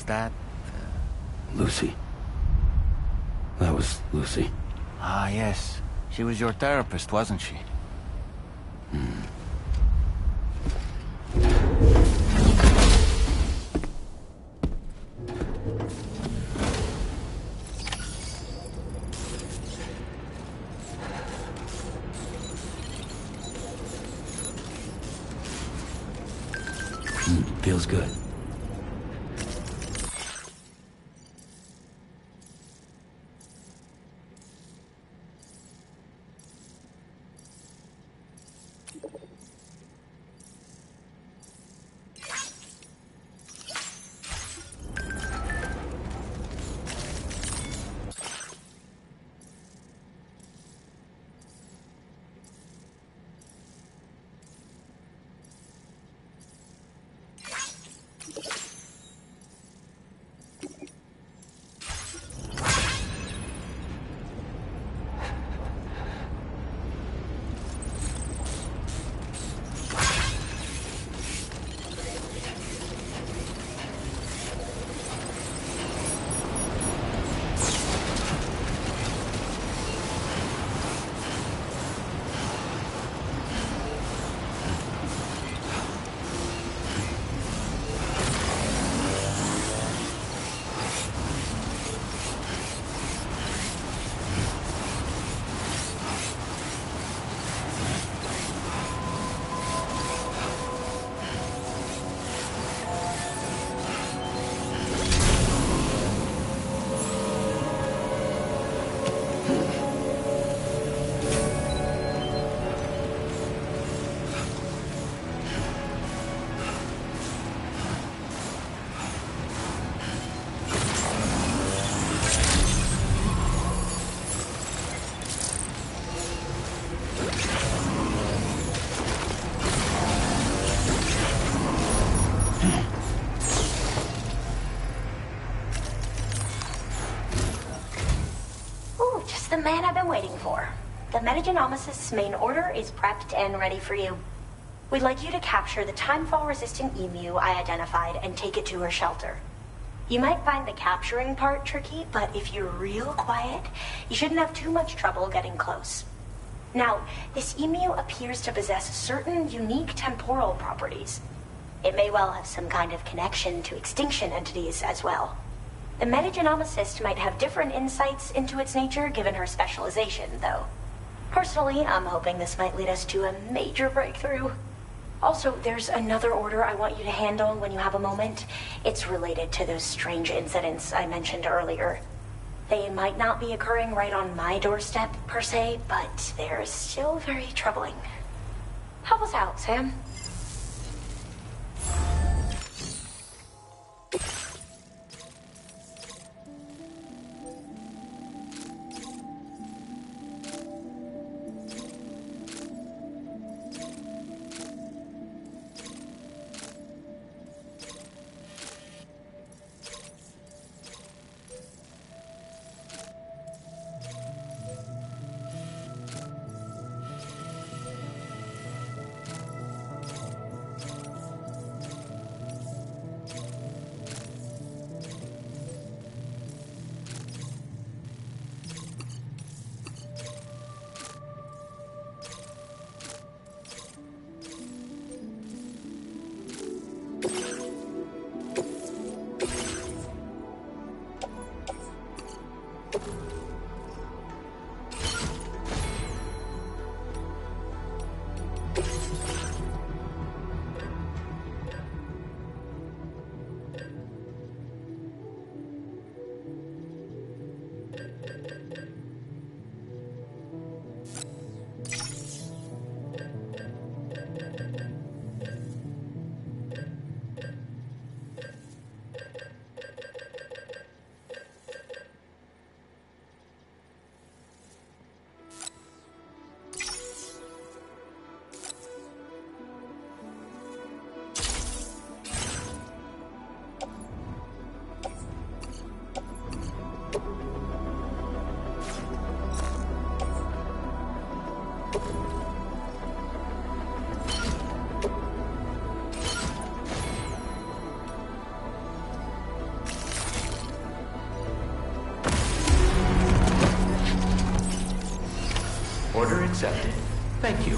that... Lucy. That was Lucy. Ah, yes. She was your therapist, wasn't she? Feels good. The man I've been waiting for. The Metagenomicist's main order is prepped and ready for you. We'd like you to capture the timefall-resistant emu I identified and take it to her shelter. You might find the capturing part tricky, but if you're real quiet, you shouldn't have too much trouble getting close. Now, this emu appears to possess certain unique temporal properties. It may well have some kind of connection to extinction entities as well. The metagenomicist might have different insights into its nature given her specialization, though. Personally, I'm hoping this might lead us to a major breakthrough. Also, there's another order I want you to handle when you have a moment. It's related to those strange incidents I mentioned earlier. They might not be occurring right on my doorstep, per se, but they're still very troubling. Help us out, Sam. Order accepted. Thank you.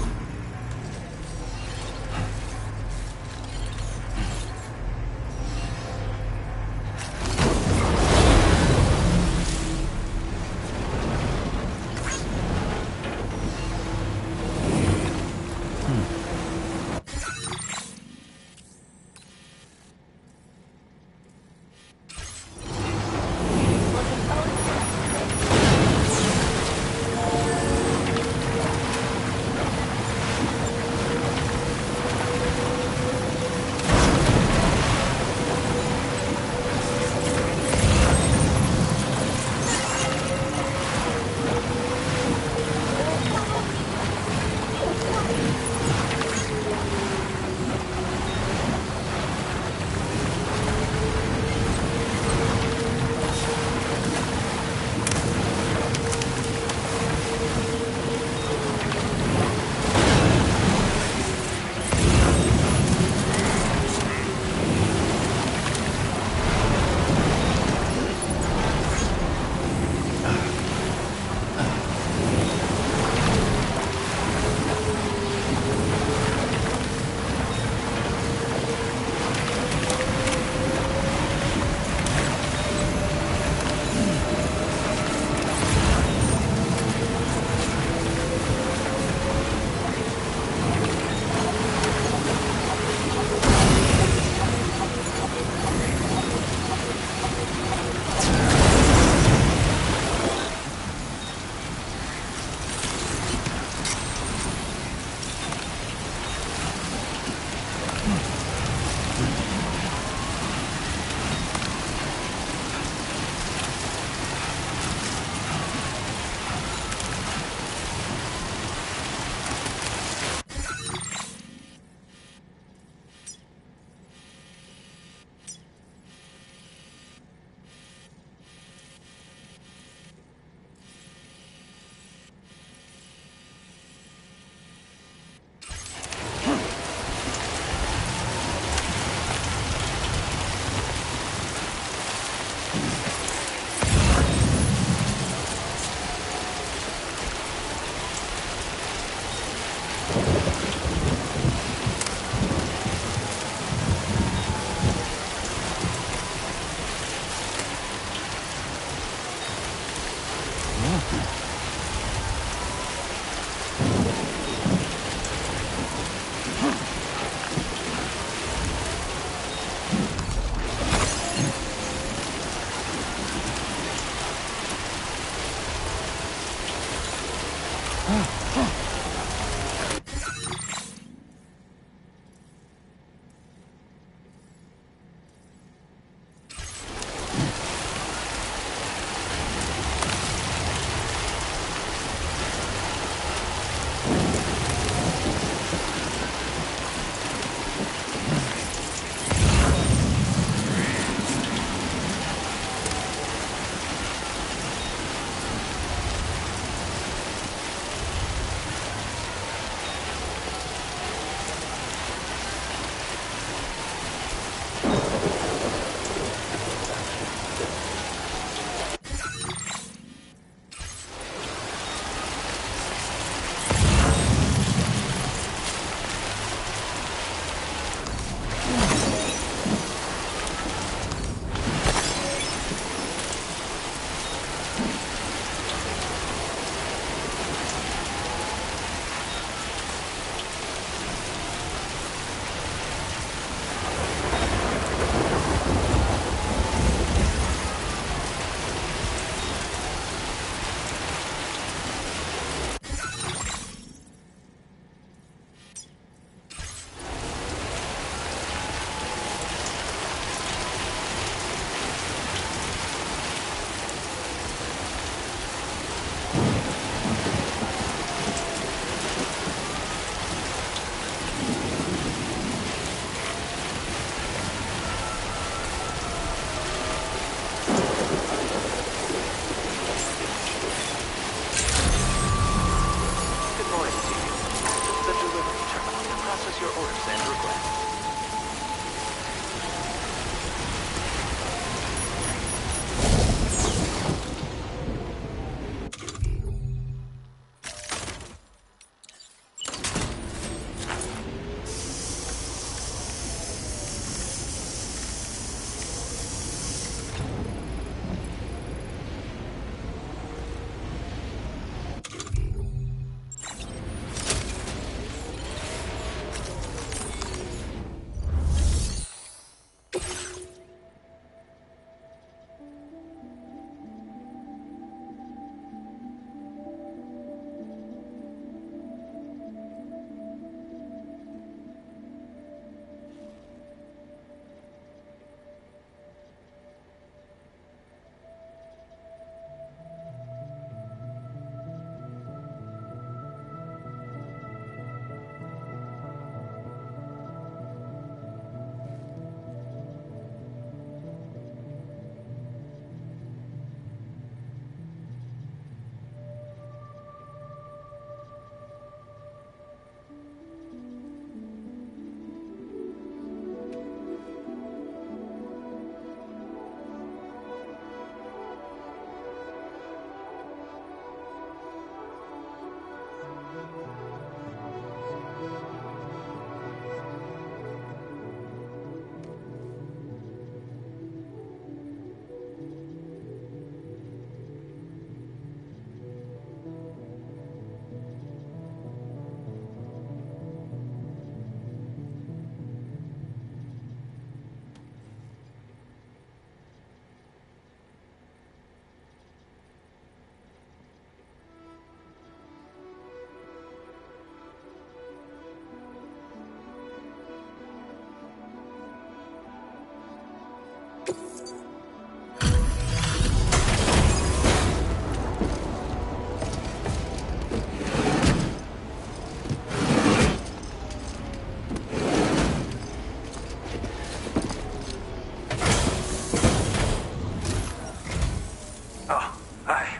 Oh, hey.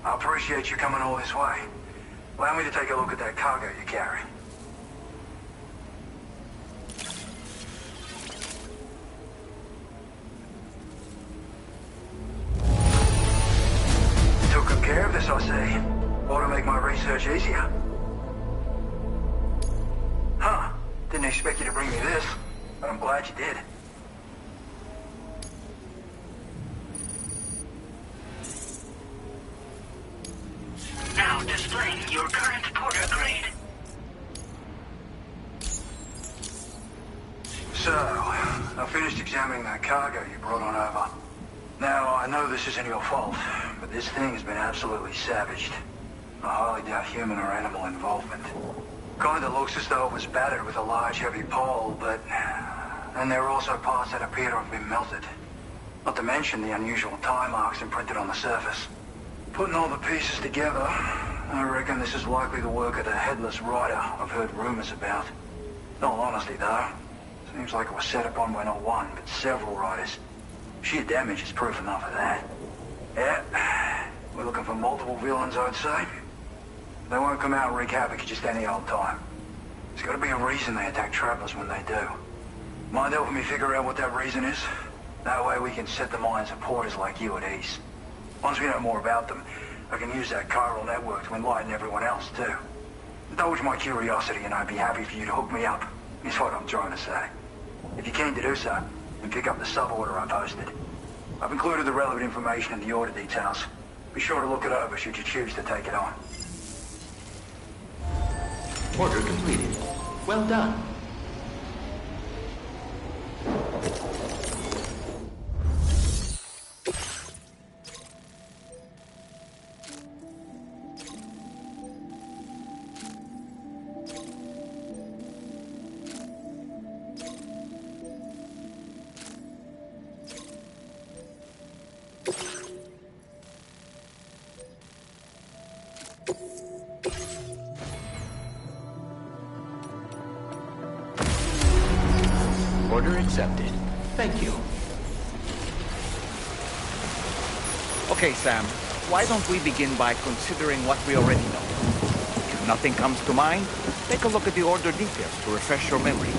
I appreciate you coming all this way. Allow me to take a look at that cargo you carry. You took good care of this, I see. Ought to make my research easier. Huh. Didn't expect you to bring me this, but I'm glad you did. Now displaying your current porter grade. So, I finished examining that cargo you brought on over. Now, I know this isn't your fault, but this thing has been absolutely savaged. I highly doubt human or animal involvement. Kinda looks as though it was battered with a large heavy pole, but... And there are also parts that appear to have been melted. Not to mention the unusual tie marks imprinted on the surface. Putting all the pieces together, I reckon this is likely the work of the headless rider I've heard rumors about. In all honesty, though, seems like it was set upon by not one, but several riders. Sheer damage is proof enough of that. Yeah, we're looking for multiple villains, I'd say. They won't come out and wreak havoc at just any old time. There's got to be a reason they attack travelers when they do. Mind helping me figure out what that reason is? That way we can set the minds of porters like you at ease. Once we know more about them, I can use that chiral network to enlighten everyone else, too. Indulge my curiosity and I'd be happy for you to hook me up, is what I'm trying to say. If you're keen to do so, then pick up the sub-order I posted. I've included the relevant information in the order details. Be sure to look it over should you choose to take it on. Order completed. Well done. Order accepted. Thank you. Okay, Sam. Why don't we begin by considering what we already know? If nothing comes to mind, take a look at the order details to refresh your memory.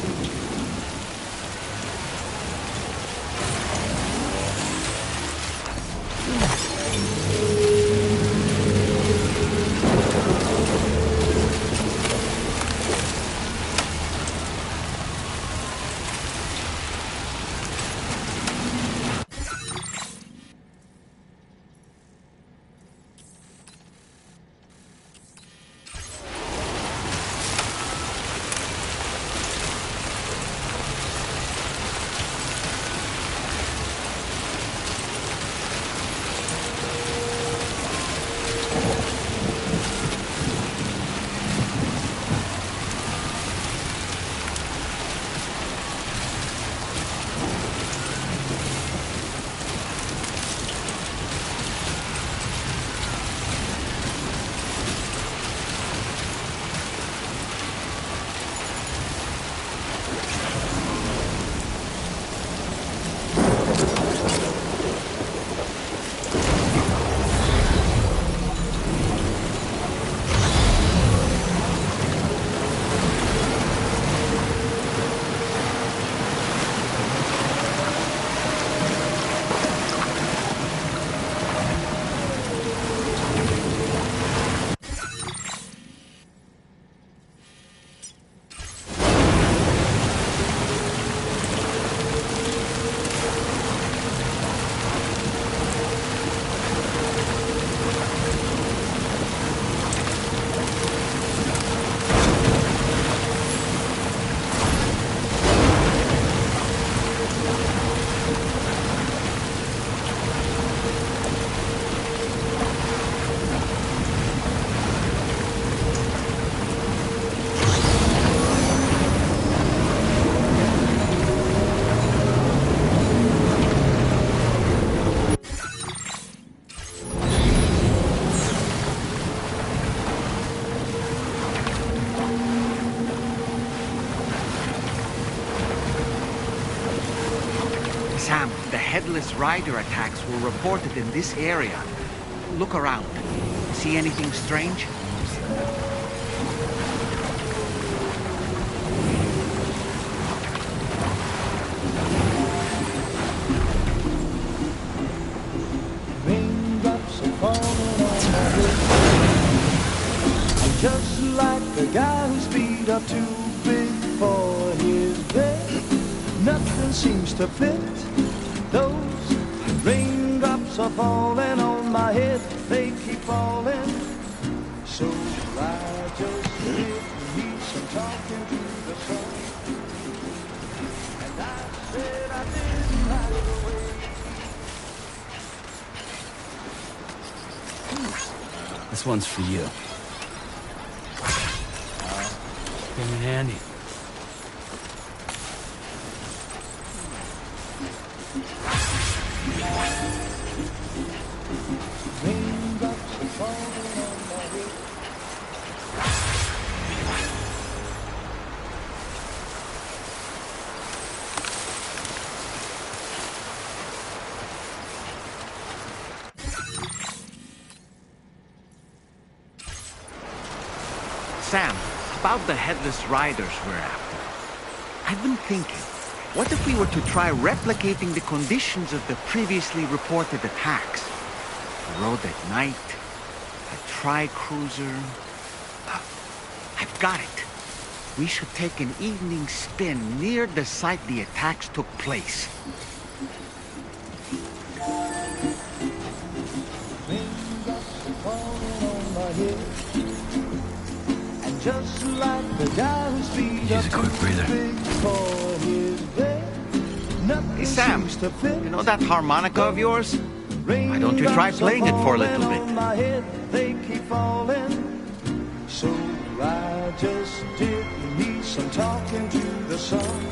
rider attacks were reported in this area. Look around. See anything strange? Raindrops are falling on my head. I'm just like the guy whose feet are too big for his bed. Nothing seems to fit. Those raindrops are falling on my head. They keep falling. So I just need some talking to the sun. And I said I didn't like the way. This one's for you. Came in handy. Raindrops are falling on my head. Sam, about the headless riders we're after. I've been thinking, what if we were to try replicating the conditions of the previously reported attacks? The road at night, a tri-cruiser. I've got it. We should take an evening spin near the site the attacks took place. Raindrops are falling on my head. And just like the guy whose feet Use a are quick too breather. big for his bed. Nothing Hey, Sam, seems to fit. you know that harmonica of yours? Why don't you try playing it for a little bit? On my head, they keep falling. So I just did need some talking to the sun.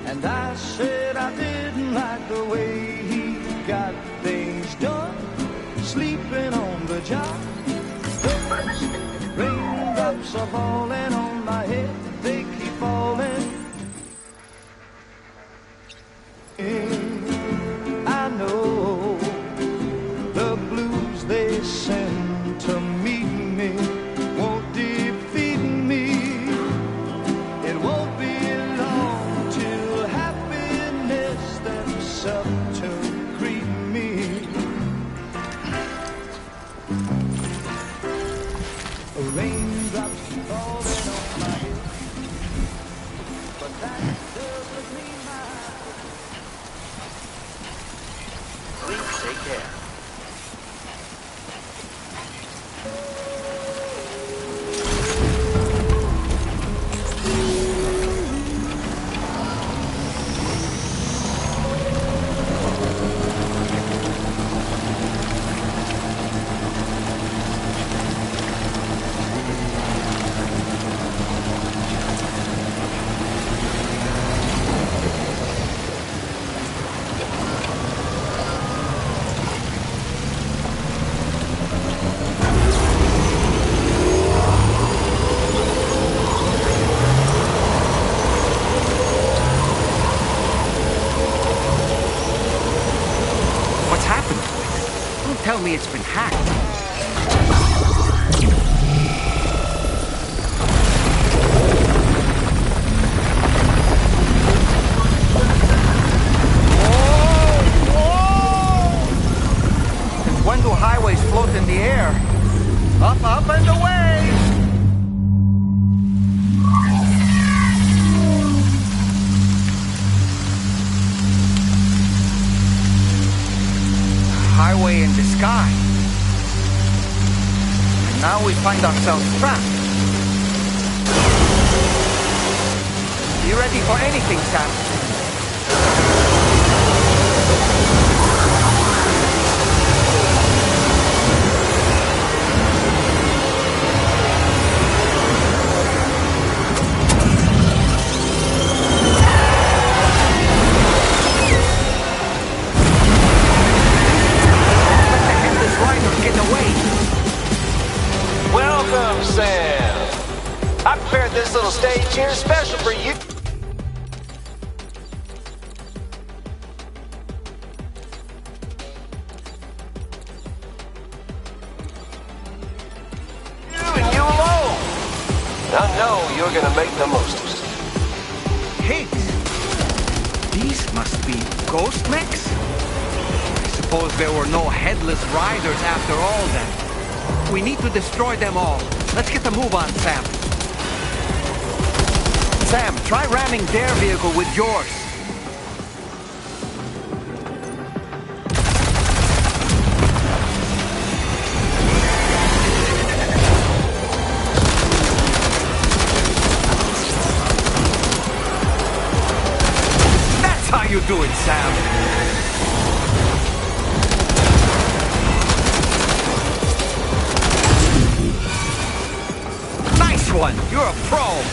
And I said I didn't like the way he got things done. Sleeping on the job. Those raindrops are falling on my head. They keep falling. I know the blues they send to meet me won't defeat me. It won't be long till happiness steps up to greet me. Raindrops falling on my head, but that doesn't mean Please take care. What's happened to it? Don't tell me it's been hacked. Since when do highways float in the air? Up, up, and away! Highway in the sky. And now we find ourselves trapped. You ready for anything, Sam? Let the headless rider get away. Welcome, Sam. I prepared this little stage here. special for you. I know you're gonna make the most of it. Pigs? These must be ghost mechs? I suppose there were no headless riders after all then. We need to destroy them all. Let's get the move on, Sam. Sam, try ramming their vehicle with yours. That's how you do it, Sam. Nice one! You're a pro!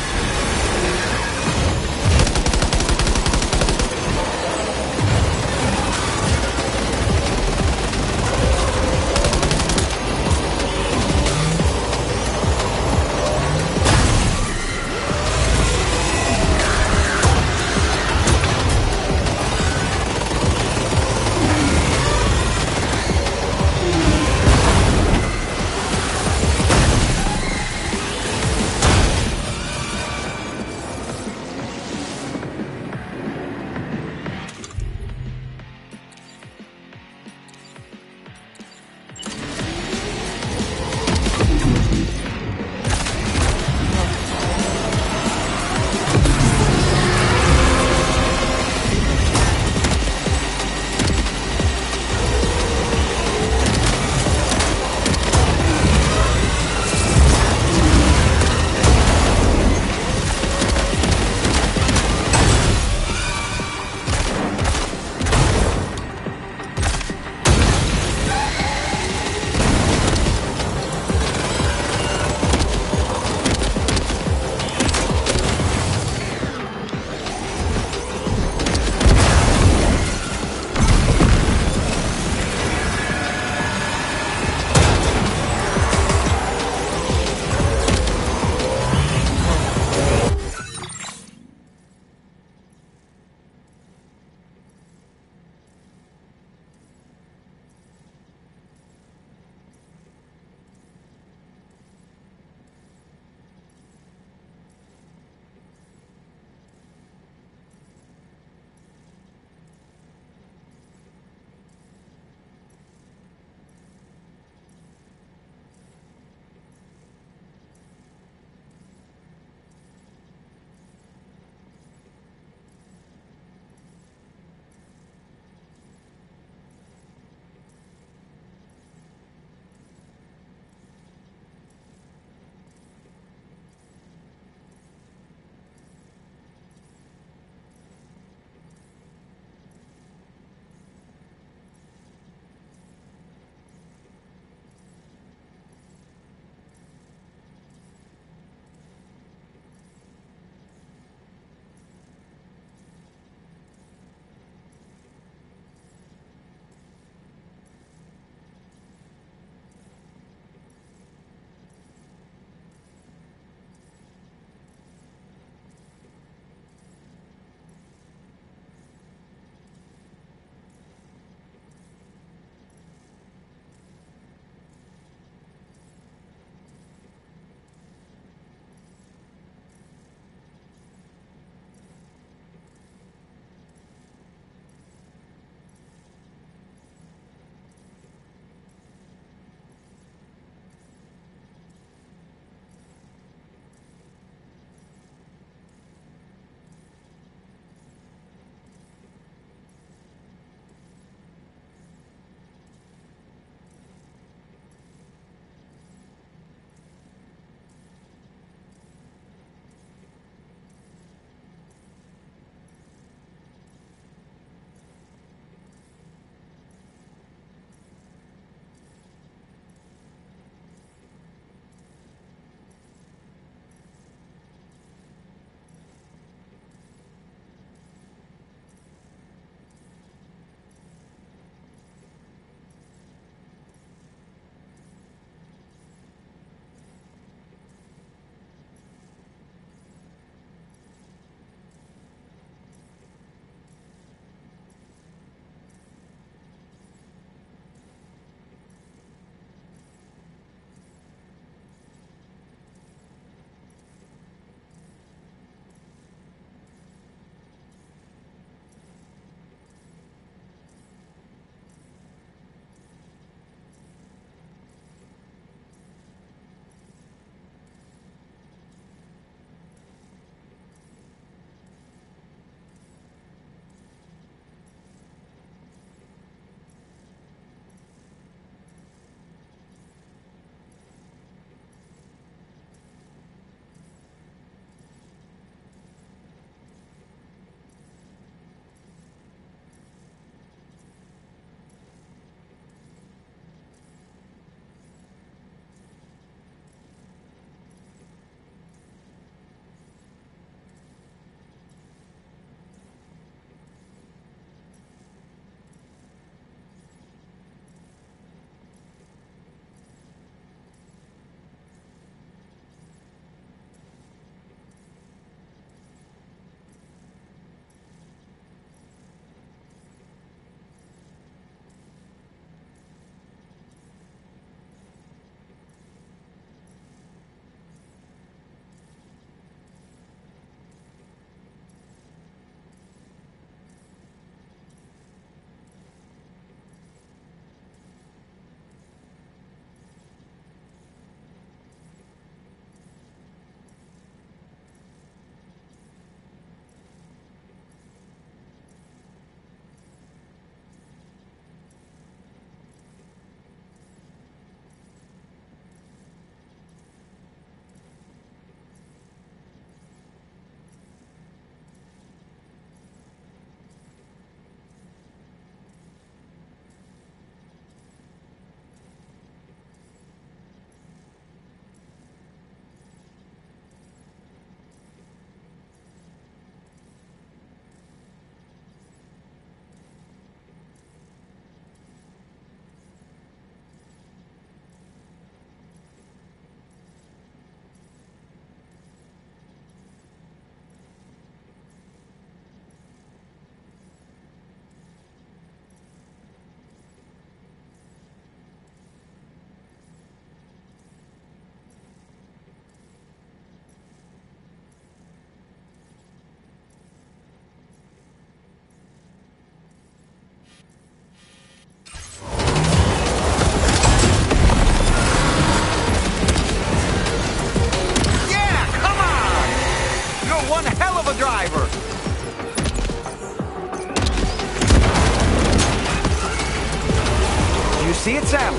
see it, Sam?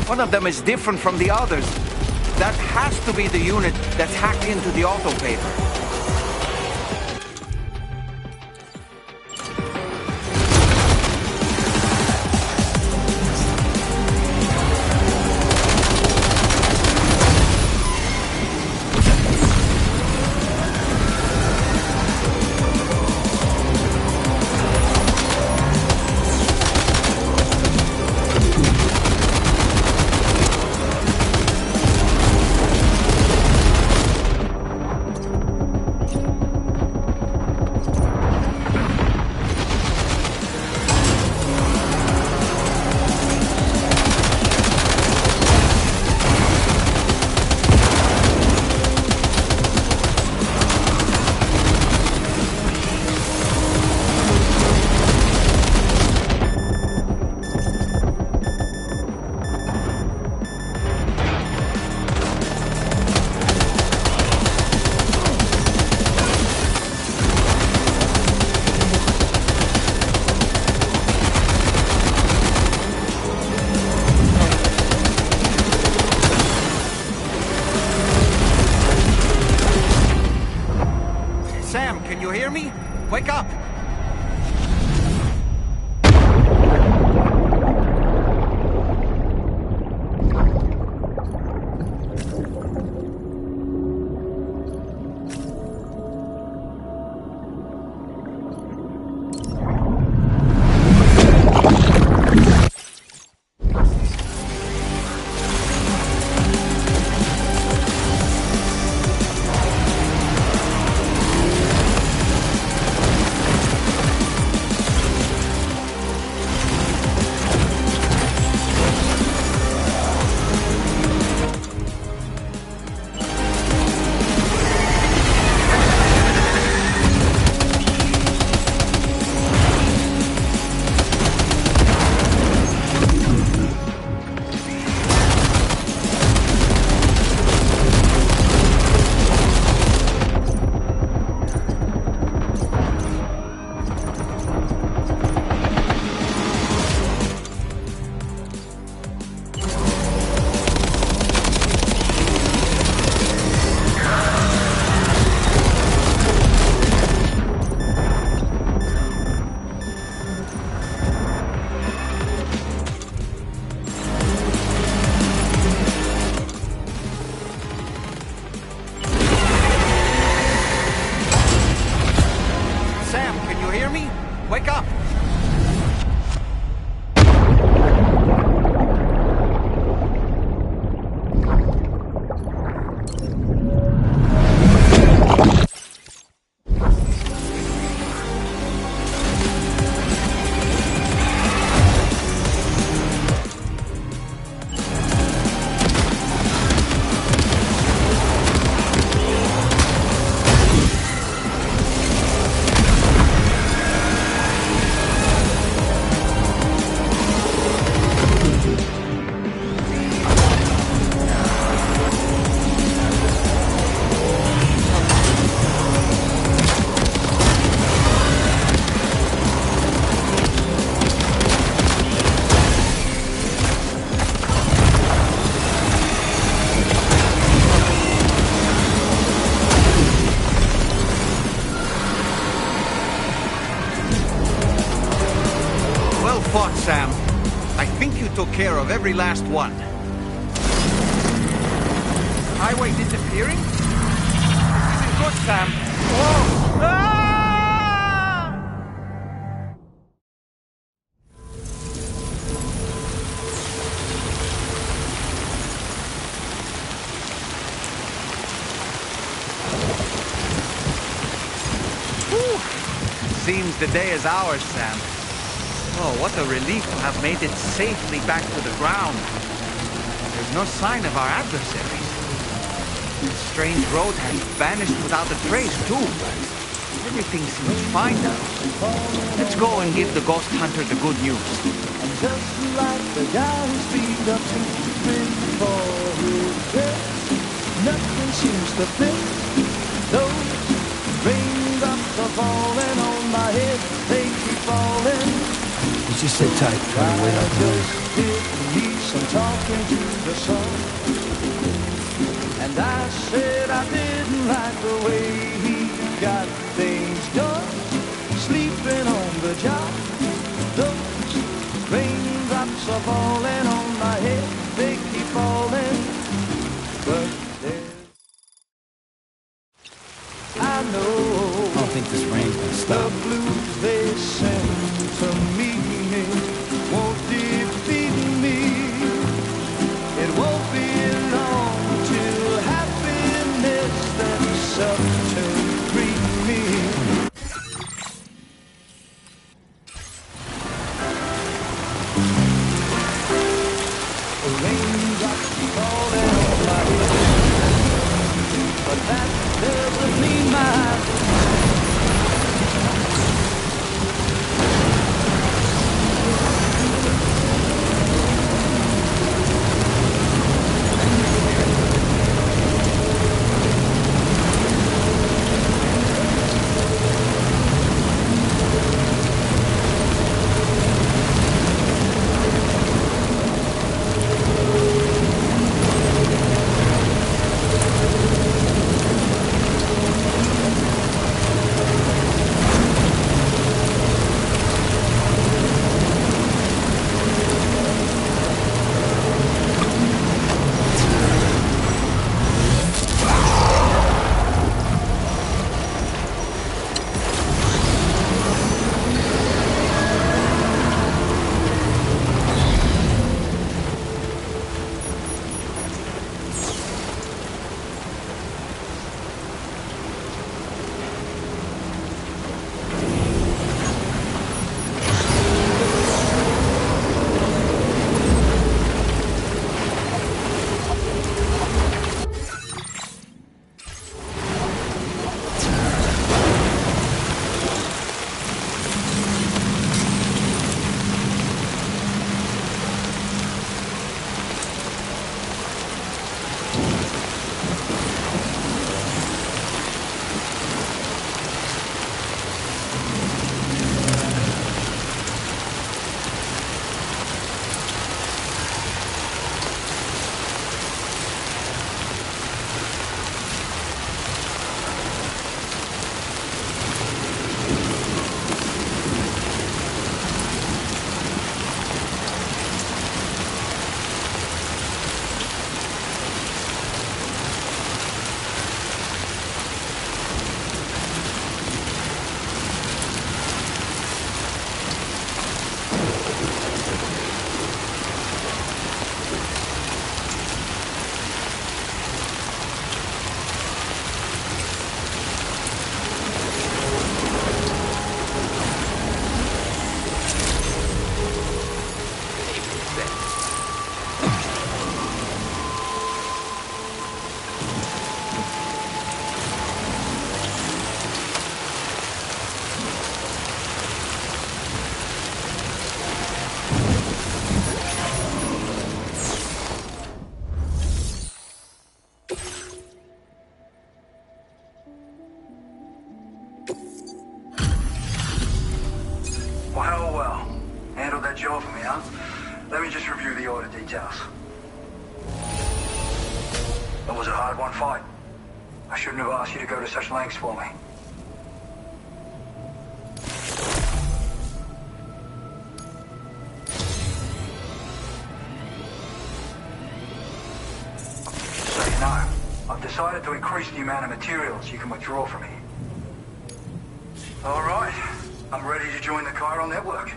One of them is different from the others. That has to be the unit that's hacked into the auto paper. Sam, can you hear me? Wake up! Wake up! Fought, Sam. I think you took care of every last one. Highway disappearing? This isn't good, Sam. Oh! Ah! Whew. Seems the day is ours, Sam. Oh, what a relief to have made it safely back to the ground. There's no sign of our adversaries. This strange road has vanished without a trace, too. Everything seems fine now. Let's go and give the ghost hunter the good news. And just like the guy who speed up to before his death, nothing seems to fit. Those raindrops are falling on my head, they keep falling. Did you Sit tight, try to wait up the noise. Did me some talking to the sun, and I said I didn't like the way he got things done. Sleeping on the job, those raindrops are falling on my head. They keep falling, but I know. I don't think this rain's gonna The stop. blues they send to me won't defeat me. It won't be long till happiness steps up to greet me. The raindrops falling on my head, but that doesn't mean my Well. Handled that job for me, huh? Let me just review the order details. It was a hard-won fight. I shouldn't have asked you to go to such lengths for me. So you know, I've decided to increase the amount of materials you can withdraw from me. All right, I'm ready to join the chiral network.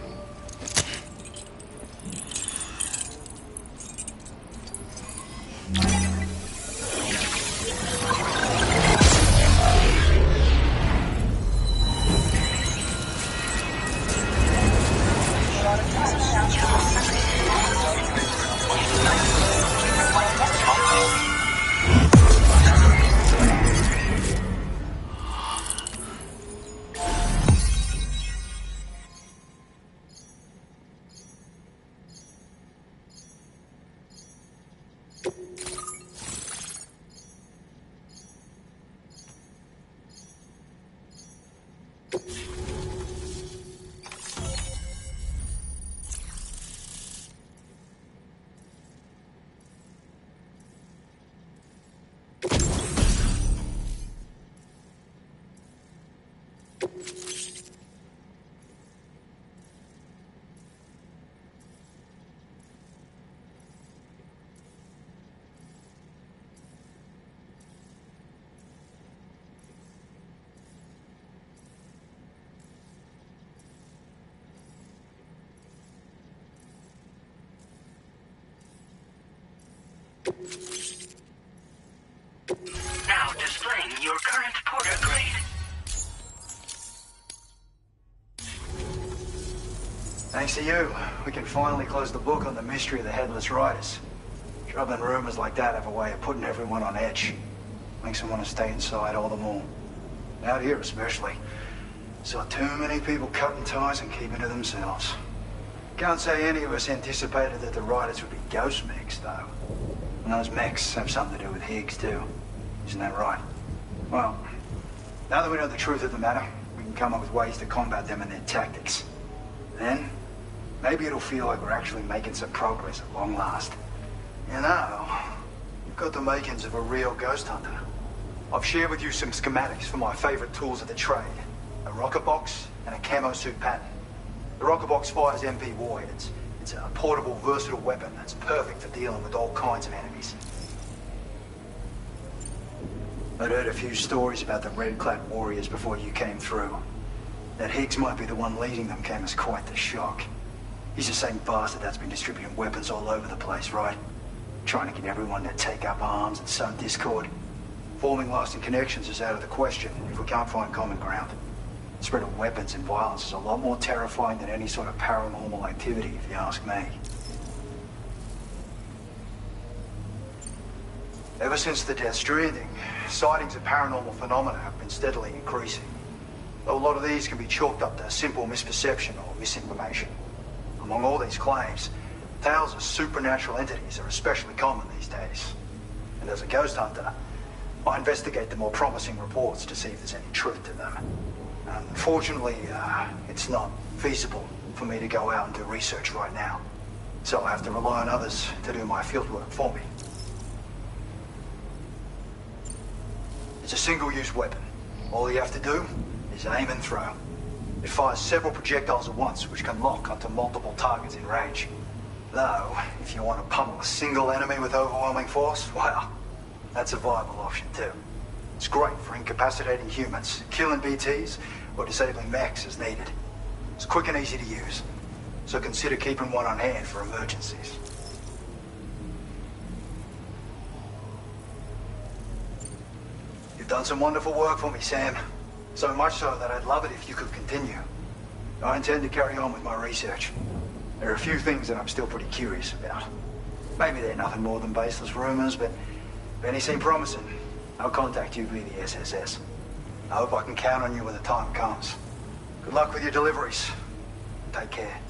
Now displaying your current porter grade. Thanks to you, we can finally close the book on the mystery of the Headless Riders. Troubling rumors like that have a way of putting everyone on edge. Makes them want to stay inside all the more. Out here especially. Saw too many people cutting ties and keeping to themselves. Can't say any of us anticipated that the Riders would be ghost mechs, though. And those mechs have something to do with Higgs, too. Isn't that right? Well, now that we know the truth of the matter, we can come up with ways to combat them and their tactics. Then, maybe it'll feel like we're actually making some progress at long last. You know, you've got the makings of a real ghost hunter. I've shared with you some schematics for my favorite tools of the trade. A rocket box and a camo suit pattern. The rocket box fires MP Void. It's a portable, versatile weapon that's perfect for dealing with all kinds of enemies. I'd heard a few stories about the red-clad warriors before you came through. That Higgs might be the one leading them came as quite the shock. He's the same bastard that's been distributing weapons all over the place, right? Trying to get everyone to take up arms and sow discord. Forming lasting connections is out of the question if we can't find common ground. The spread of weapons and violence is a lot more terrifying than any sort of paranormal activity, if you ask me. Ever since the Gestranding, sightings of paranormal phenomena have been steadily increasing. Though a lot of these can be chalked up to simple misperception or misinformation. Among all these claims, tales of supernatural entities are especially common these days. And as a ghost hunter, I investigate the more promising reports to see if there's any truth to them. Unfortunately, it's not feasible for me to go out and do research right now. So I have to rely on others to do my fieldwork for me. It's a single-use weapon. All you have to do is aim and throw. It fires several projectiles at once, which can lock onto multiple targets in range. Though, if you want to pummel a single enemy with overwhelming force, well, that's a viable option too. It's great for incapacitating humans, killing BTs, or disabling mechs as needed. It's quick and easy to use, so consider keeping one on hand for emergencies. You've done some wonderful work for me, Sam. So much so that I'd love it if you could continue. I intend to carry on with my research. There are a few things that I'm still pretty curious about. Maybe they're nothing more than baseless rumors, but if any seem promising, I'll contact you via the SSS. I hope I can count on you when the time comes. Good luck with your deliveries. Take care.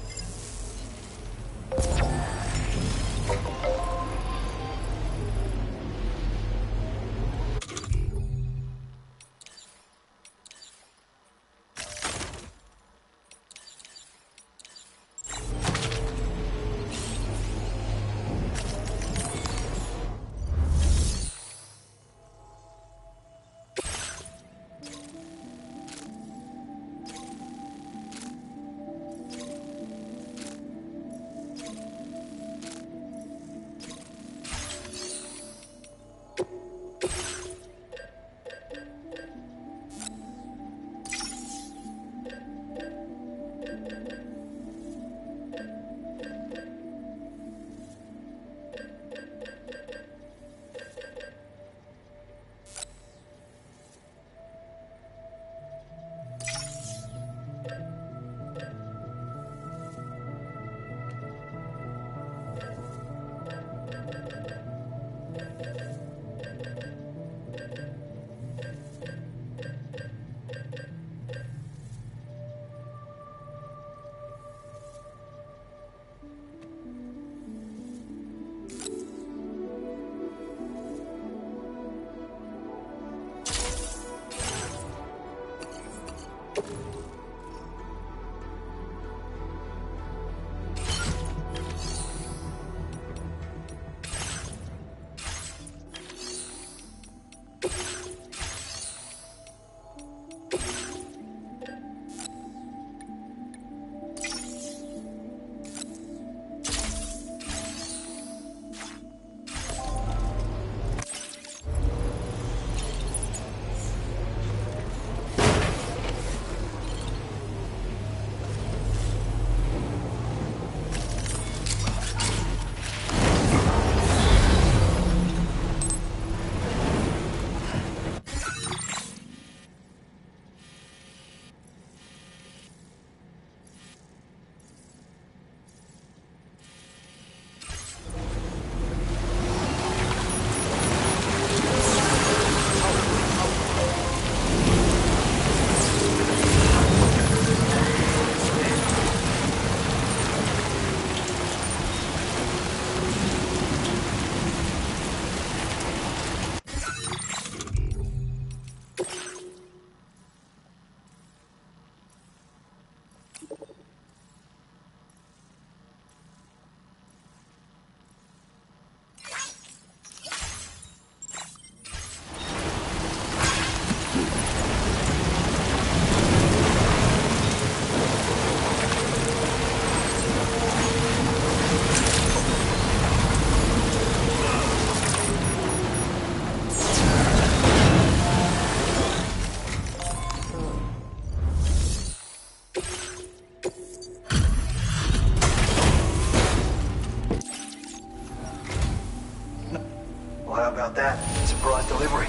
about that. Surprise delivery.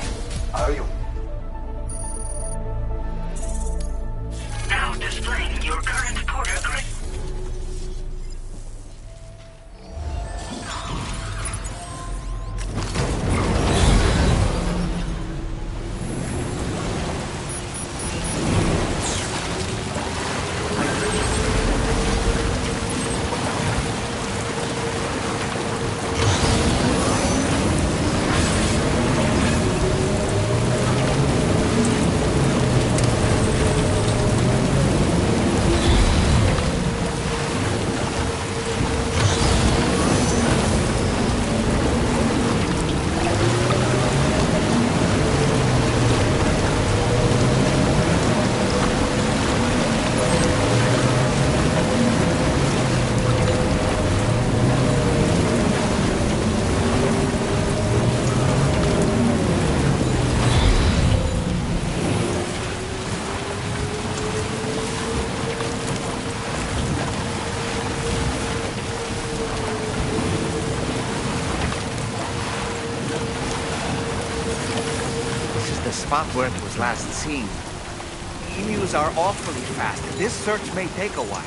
I owe you. Now displaying your current porter grid. Spot where it was last seen. Emus are awfully fast. This search may take a while.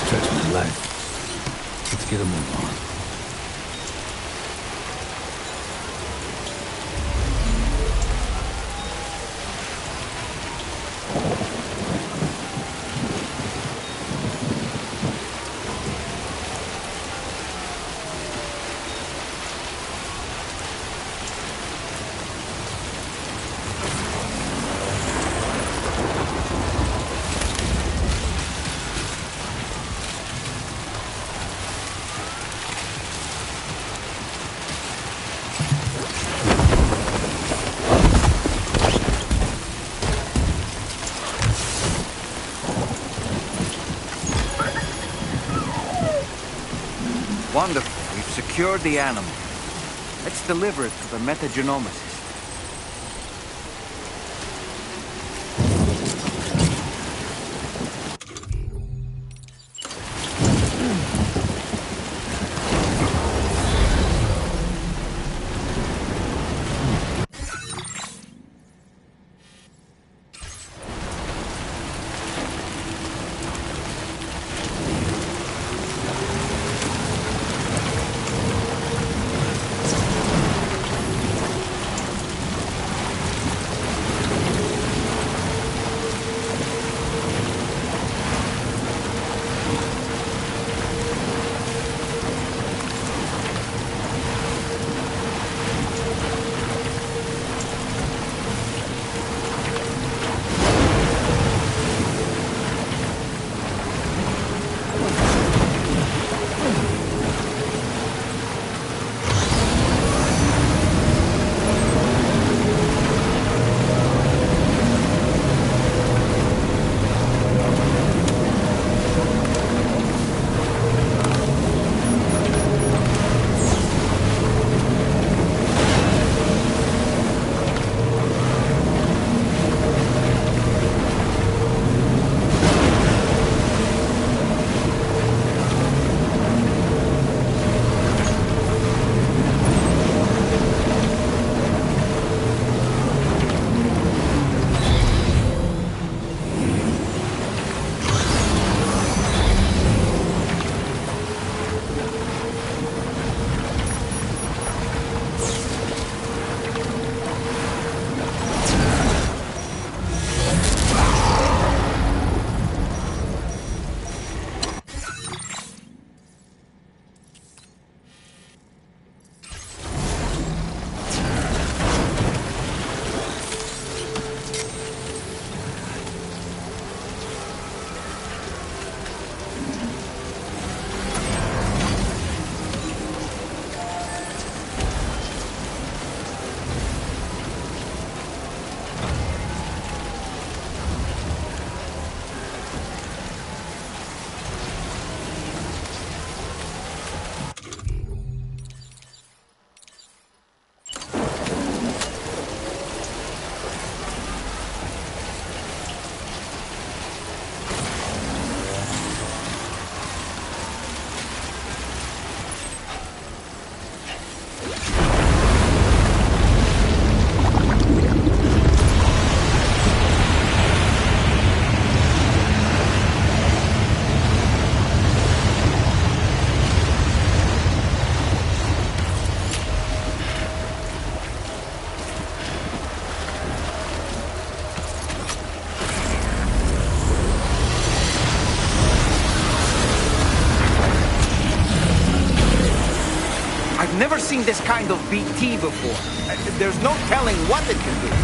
Stretch my life. Let's get a move on. Wonderful. We've secured the animal. Let's deliver it to the metagenomicist. seen this kind of BT before. There's no telling what it can do.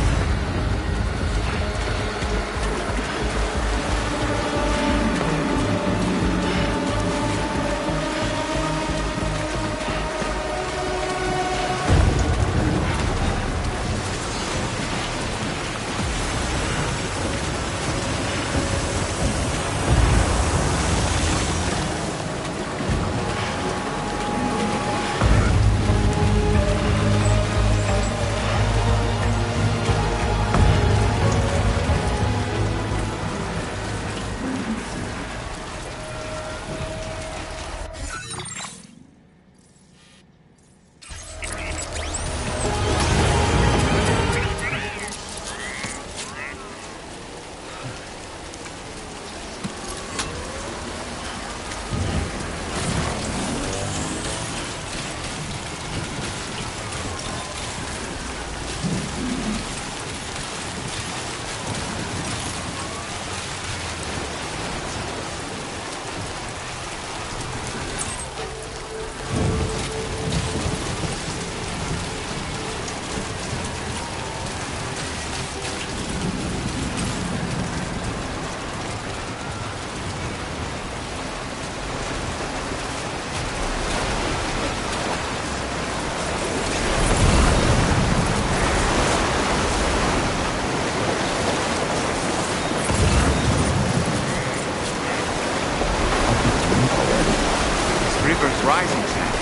River's rising, Sam.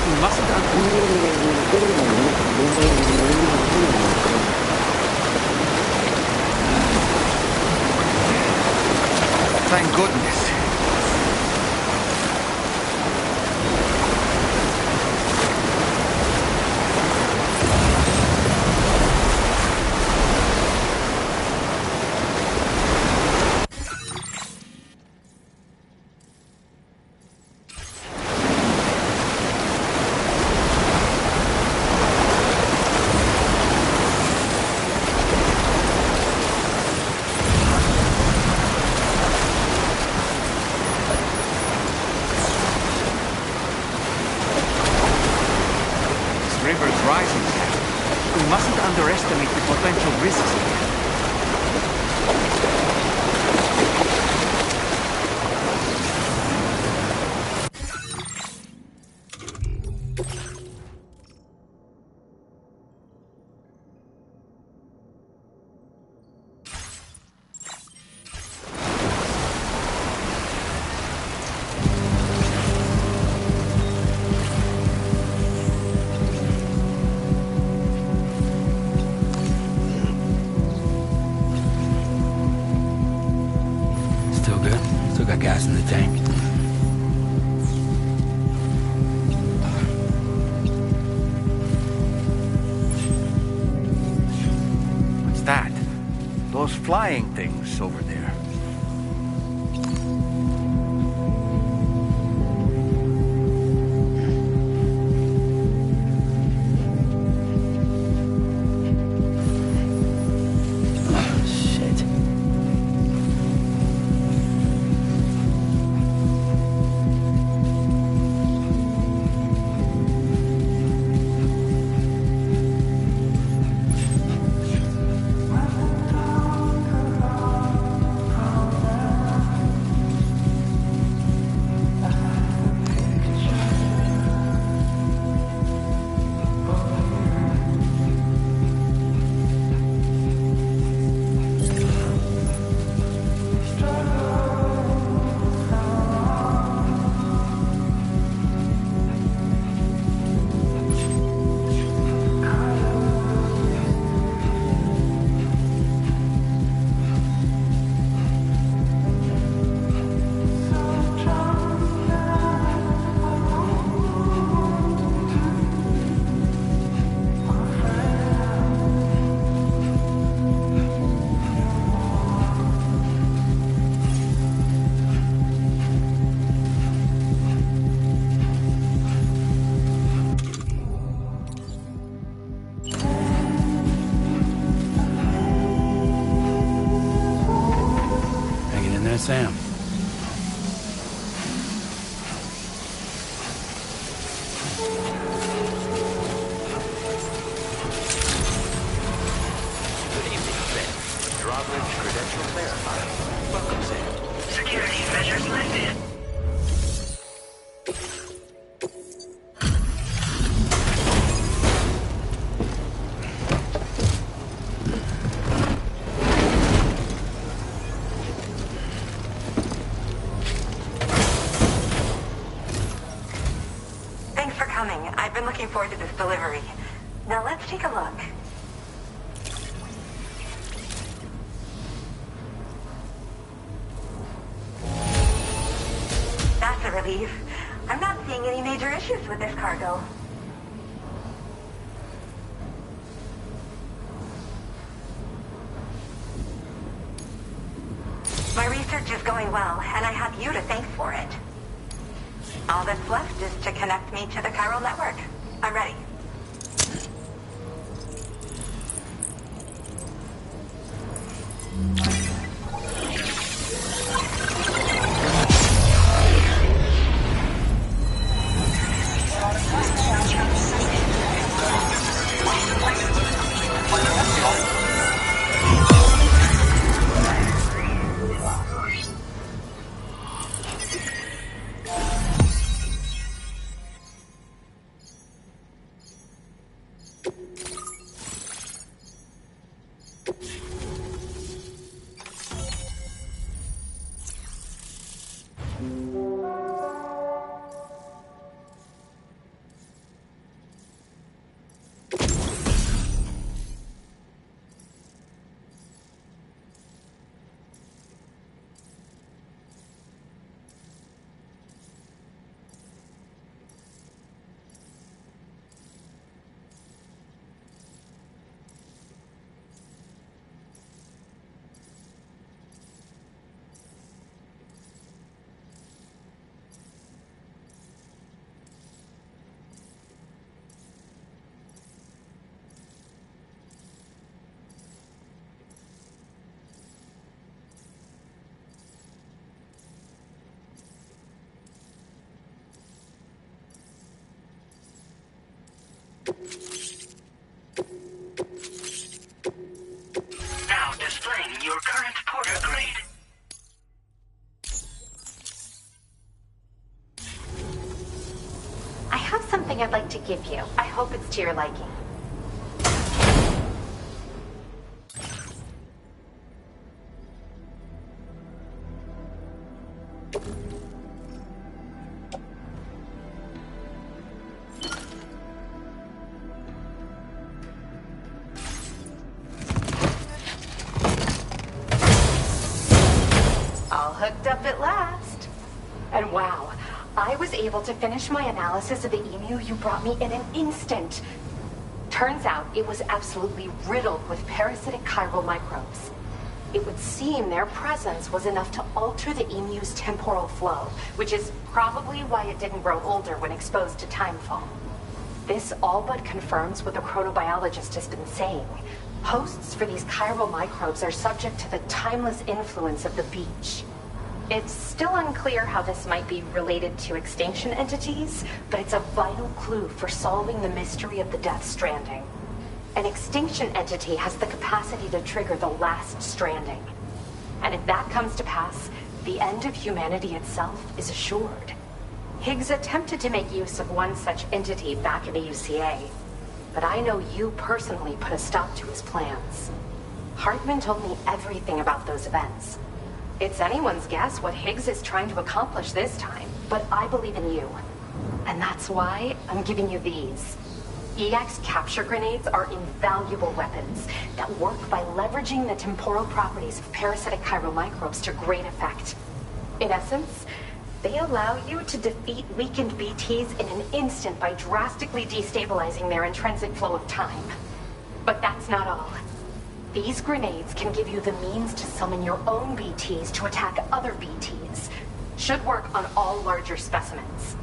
We mustn't Thank goodness. River's rising. We mustn't underestimate the potential risks here. Still got gas in the tank. What's that? Those flying things over there. Sam. Bridge credentials verified. Welcome, Sam. Security measures lifted. Thanks for coming. I've been looking forward to this delivery. Now let's take a look. That's a relief. I'm not seeing any major issues with this cargo. My research is going well, and I have you to thank for it. All that's left is to connect me to the chiral network. I'm ready. Now displaying your current porter grade. I have something I'd like to give you. I hope it's to your liking. All hooked up at last. And wow, I was able to finish my analysis of the emu you brought me in an instant. Turns out it was absolutely riddled with parasitic chiral microbes. It would seem their presence was enough to alter the emu's temporal flow, which is probably why it didn't grow older when exposed to timefall. This all but confirms what the chronobiologist has been saying. Hosts for these chiral microbes are subject to the timeless influence of the beach. It's still unclear how this might be related to extinction entities, but it's a vital clue for solving the mystery of the Death Stranding. An extinction entity has the capacity to trigger the last stranding. And if that comes to pass, the end of humanity itself is assured. Higgs attempted to make use of one such entity back in the UCA, but I know you personally put a stop to his plans. Hartman told me everything about those events. It's anyone's guess what Higgs is trying to accomplish this time, but I believe in you. And that's why I'm giving you these. EX capture grenades are invaluable weapons that work by leveraging the temporal properties of parasitic chiral microbes to great effect. In essence, they allow you to defeat weakened BTs in an instant by drastically destabilizing their intrinsic flow of time. But that's not all. These grenades can give you the means to summon your own BTs to attack other BTs. Should work on all larger specimens.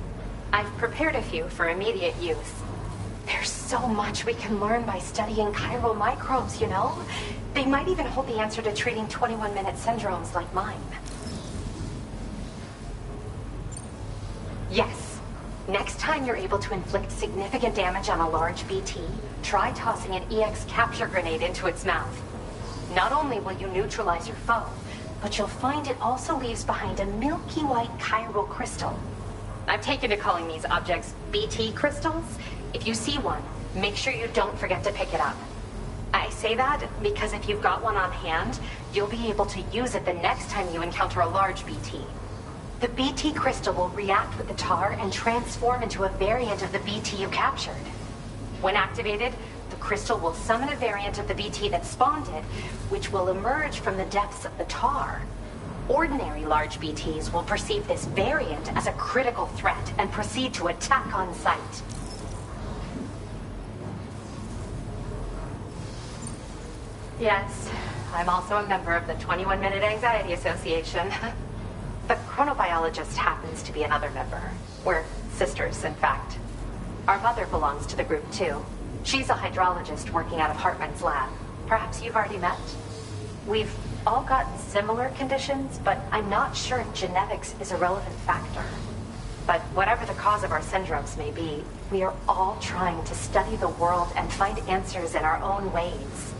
I've prepared a few for immediate use. There's so much we can learn by studying chiral microbes, you know? They might even hold the answer to treating 21-minute syndromes like mine. Yes. Next time you're able to inflict significant damage on a large BT, try tossing an EX capture grenade into its mouth. Not only will you neutralize your foe, but you'll find it also leaves behind a milky white chiral crystal. I've taken to calling these objects BT crystals. If you see one, make sure you don't forget to pick it up. I say that because if you've got one on hand, you'll be able to use it the next time you encounter a large BT. The BT crystal will react with the tar and transform into a variant of the BT you captured. When activated, the crystal will summon a variant of the BT that spawned it, which will emerge from the depths of the tar. Ordinary large BTs will perceive this variant as a critical threat and proceed to attack on sight. Yes, I'm also a member of the 21-Minute Anxiety Association. The chronobiologist happens to be another member. We're sisters, in fact. Our mother belongs to the group, too. She's a hydrologist working out of Hartman's lab. Perhaps you've already met? We've all got similar conditions, but I'm not sure if genetics is a relevant factor. But whatever the cause of our syndromes may be, we are all trying to study the world and find answers in our own ways.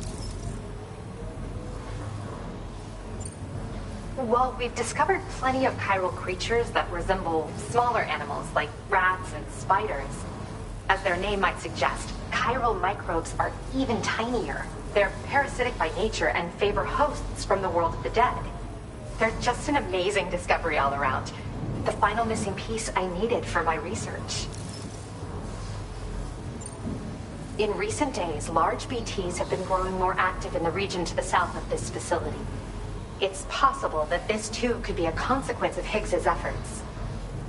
Well, we've discovered plenty of chiral creatures that resemble smaller animals like rats and spiders. As their name might suggest, chiral microbes are even tinier. They're parasitic by nature and favor hosts from the world of the dead. They're just an amazing discovery all around. The final missing piece I needed for my research. In recent days, large BTs have been growing more active in the region to the south of this facility. It's possible that this too could be a consequence of Higgs's efforts.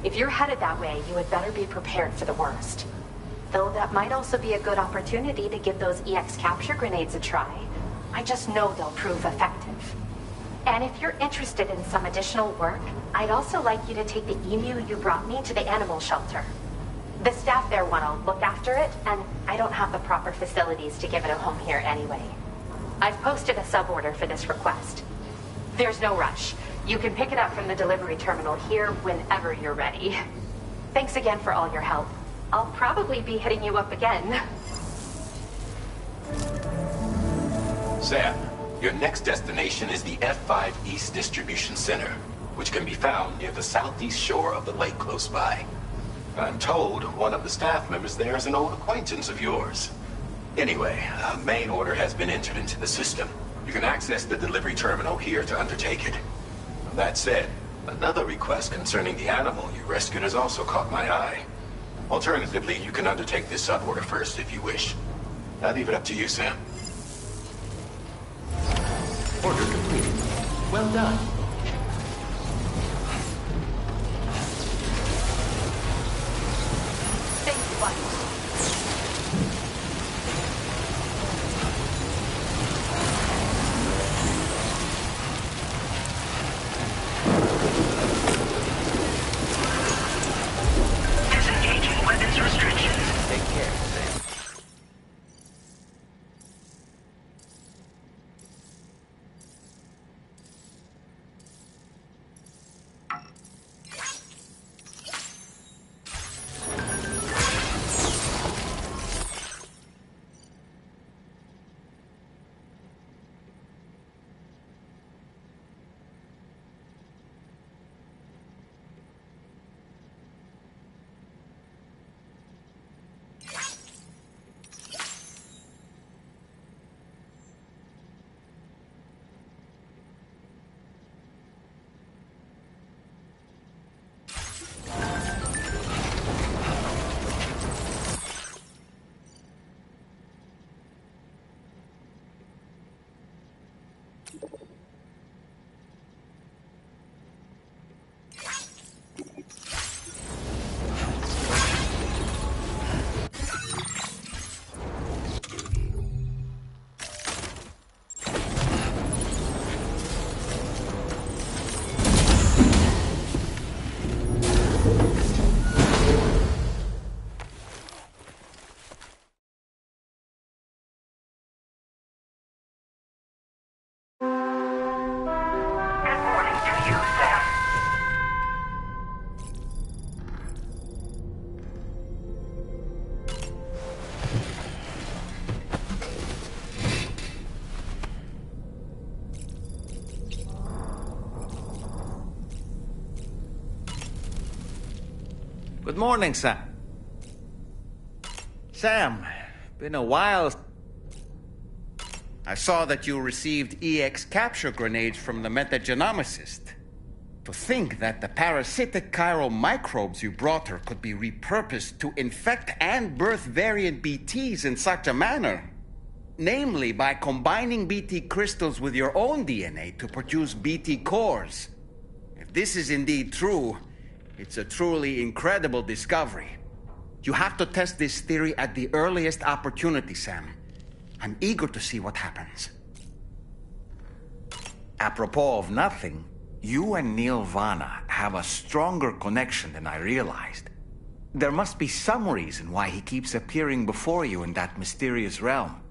If you're headed that way, you had better be prepared for the worst. Though that might also be a good opportunity to give those EX capture grenades a try. I just know they'll prove effective. And if you're interested in some additional work, I'd also like you to take the emu you brought me to the animal shelter. The staff there want to look after it, and I don't have the proper facilities to give it a home here anyway. I've posted a sub-order for this request. There's no rush. You can pick it up from the delivery terminal here whenever you're ready. Thanks again for all your help. I'll probably be hitting you up again. Sam, your next destination is the F5 East Distribution Center, which can be found near the southeast shore of the lake close by. I'm told one of the staff members there is an old acquaintance of yours. Anyway, a main order has been entered into the system. You can access the delivery terminal here to undertake it. That said, another request concerning the animal you rescued has also caught my eye. Alternatively, you can undertake this sub-order first if you wish. I leave it up to you, Sam. Order completed. Well done. Thank you, Bunny. Disengaging weapons restrictions. Take care, Sam. Good morning, Sam. Sam, been a while. I saw that you received EX capture grenades from the metagenomicist. To think that the parasitic chiral microbes you brought her could be repurposed to infect and birth variant BTs in such a manner. Namely, by combining BT crystals with your own DNA to produce BT cores. If this is indeed true, it's a truly incredible discovery. You have to test this theory at the earliest opportunity, Sam. I'm eager to see what happens. Apropos of nothing, you and Neil Vana have a stronger connection than I realized. There must be some reason why he keeps appearing before you in that mysterious realm.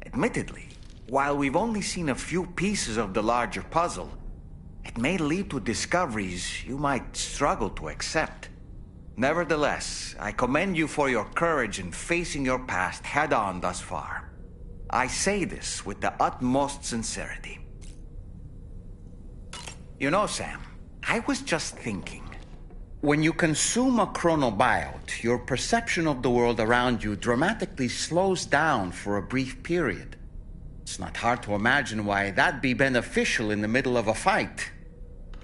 Admittedly, while we've only seen a few pieces of the larger puzzle, it may lead to discoveries you might struggle to accept. Nevertheless, I commend you for your courage in facing your past head-on thus far. I say this with the utmost sincerity. You know, Sam, I was just thinking. When you consume a chronobiote, your perception of the world around you dramatically slows down for a brief period. It's not hard to imagine why that'd be beneficial in the middle of a fight.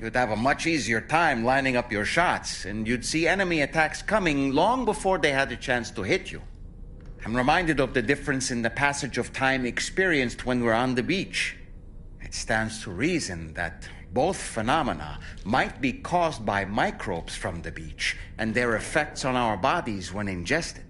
You'd have a much easier time lining up your shots, and you'd see enemy attacks coming long before they had a chance to hit you. I'm reminded of the difference in the passage of time experienced when we're on the beach. It stands to reason that both phenomena might be caused by microbes from the beach and their effects on our bodies when ingested.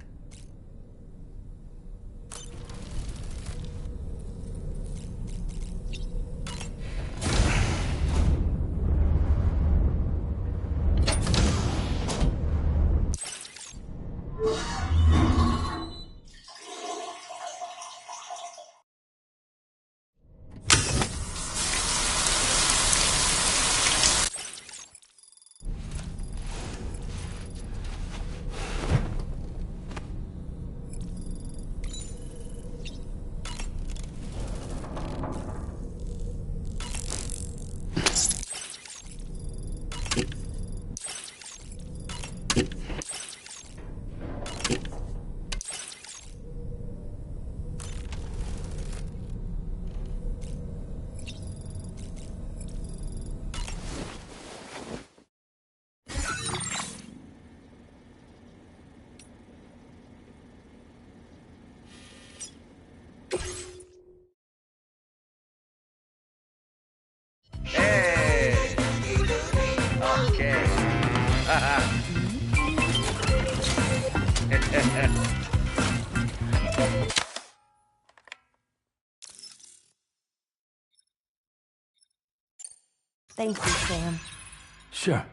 Hey! Okay. Thank you, Sam. Sure.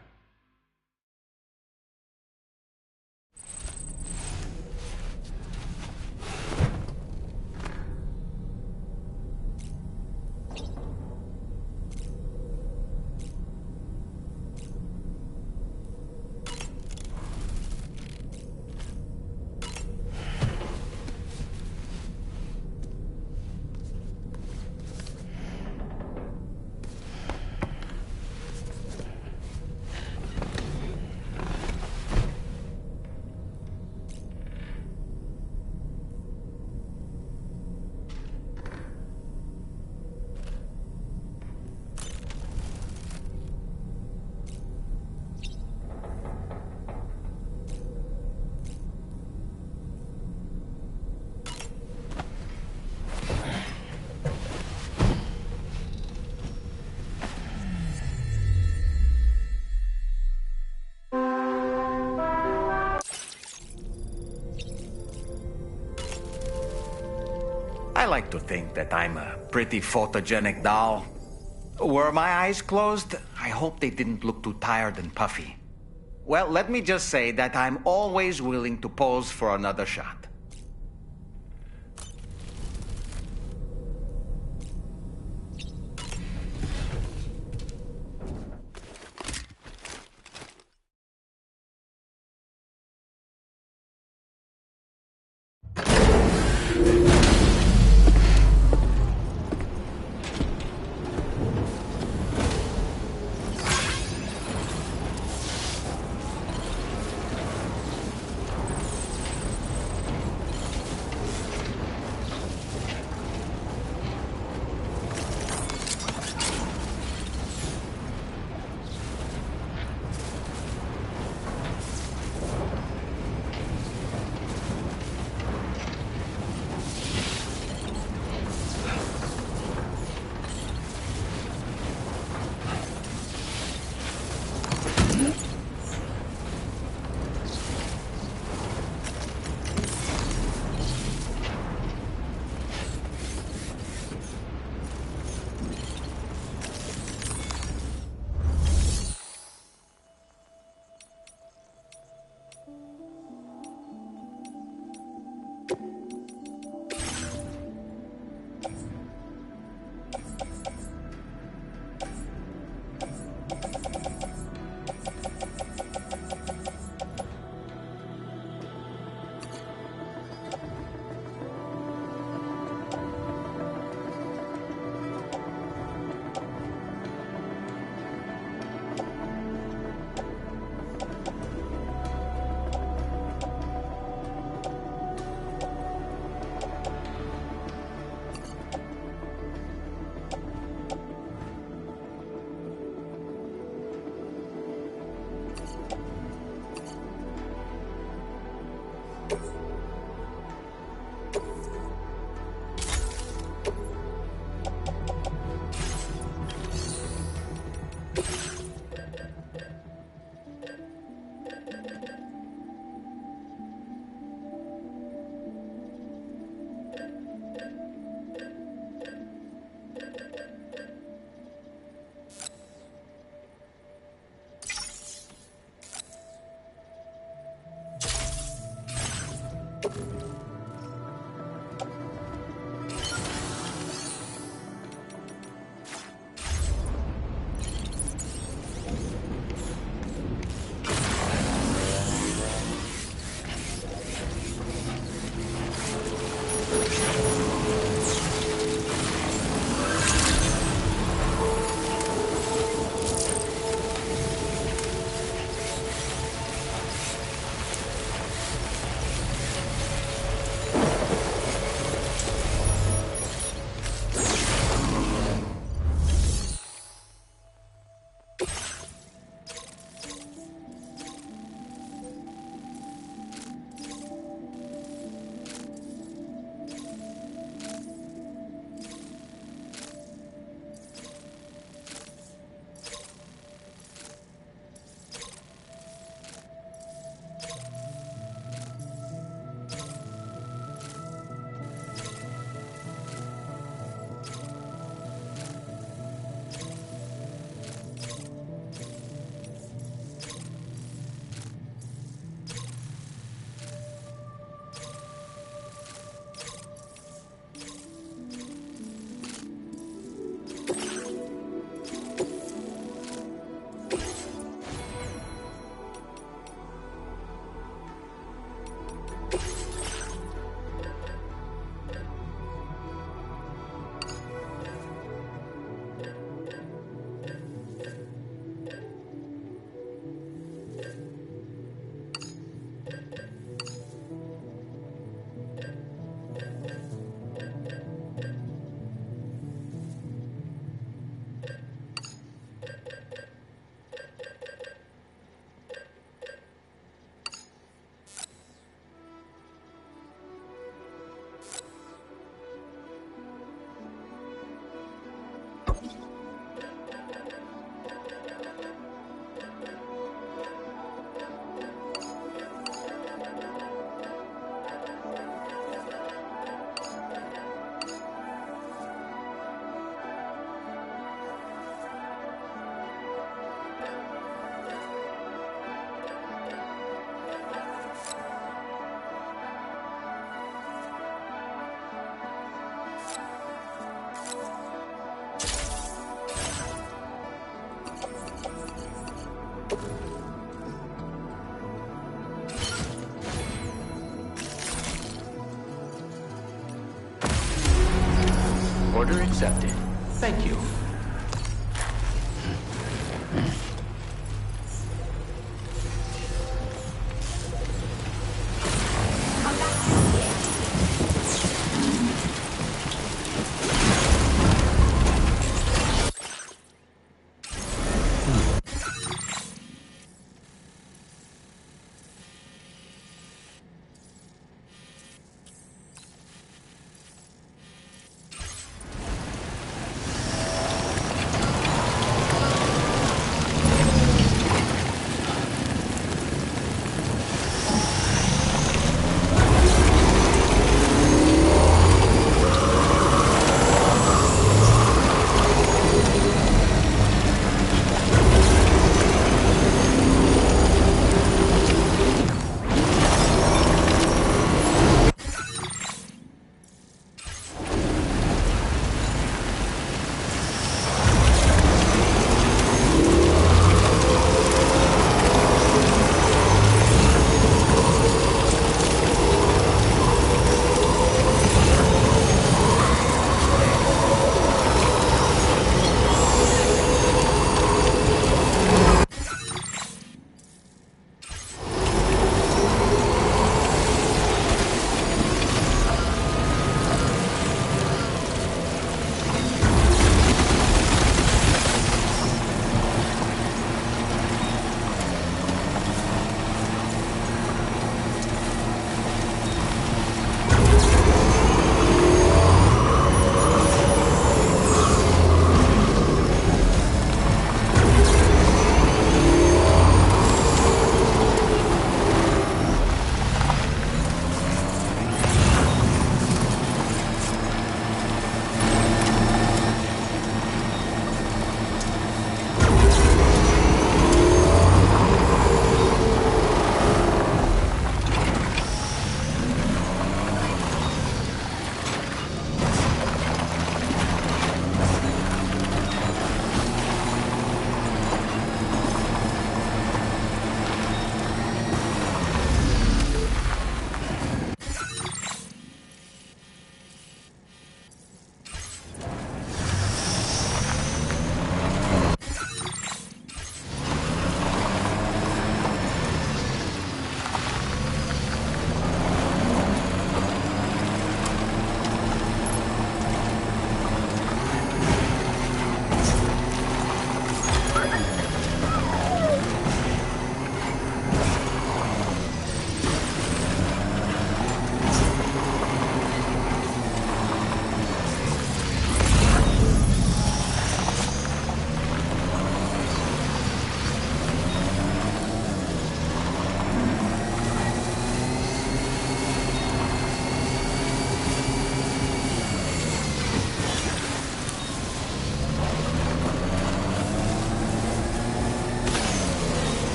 I like to think that I'm a pretty photogenic doll. Were my eyes closed? I hope they didn't look too tired and puffy. Well, let me just say that I'm always willing to pose for another shot. Order accepted. Thank you.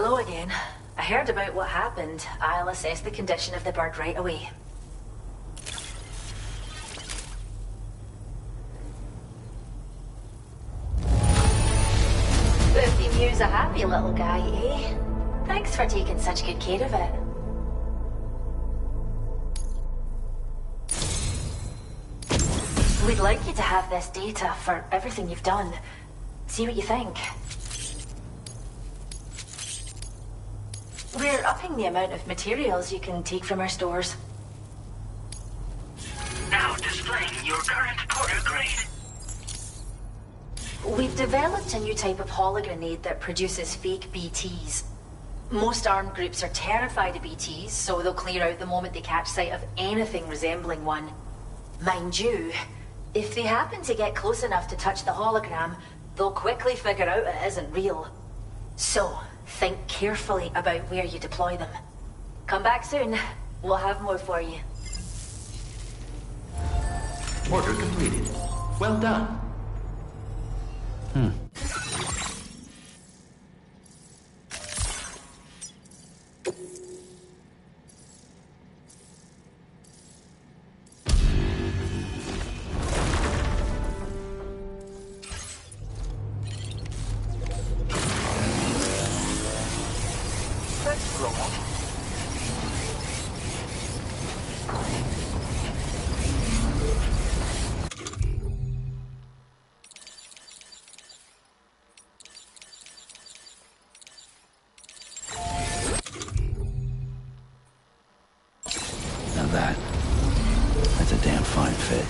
Hello again. I heard about what happened. I'll assess the condition of the bird right away. The emu's a happy little guy, eh? Thanks for taking such good care of it. We'd like you to have this data for everything you've done. See what you think. We're upping the amount of materials you can take from our stores. Now displaying your current Porter grade. We've developed a new type of hologrenade that produces fake BTs. Most armed groups are terrified of BTs, so they'll clear out the moment they catch sight of anything resembling one. Mind you, if they happen to get close enough to touch the hologram, they'll quickly figure out it isn't real. So, think carefully about where you deploy them. Come back soon. We'll have more for you. Order completed. Well done. That's a damn fine fit.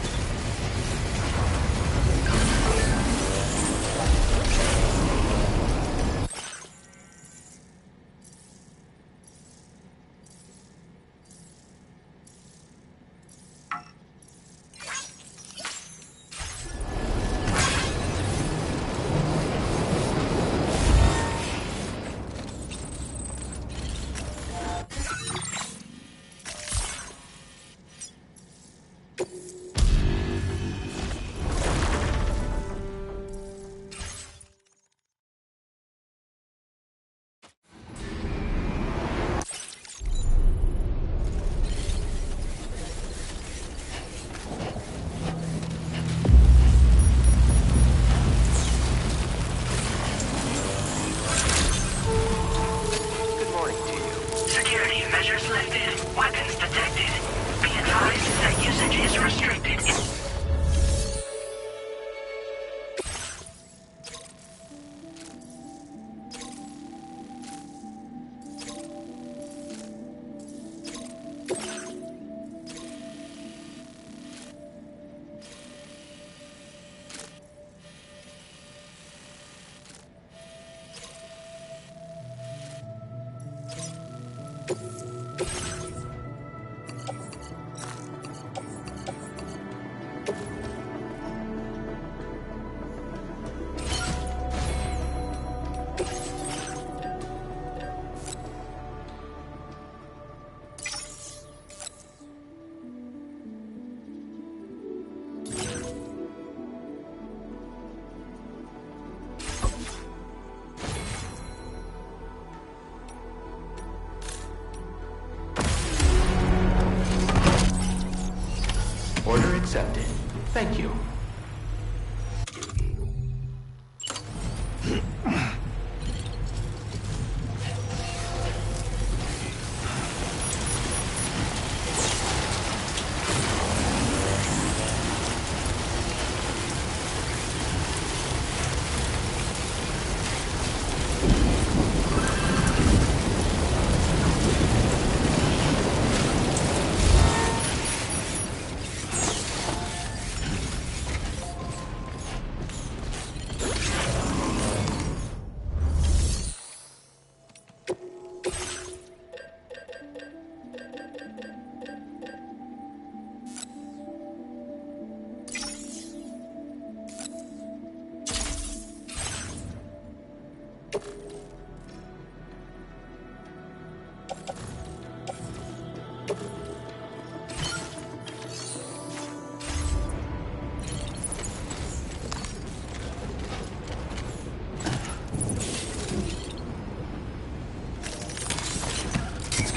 Order accepted. Thank you.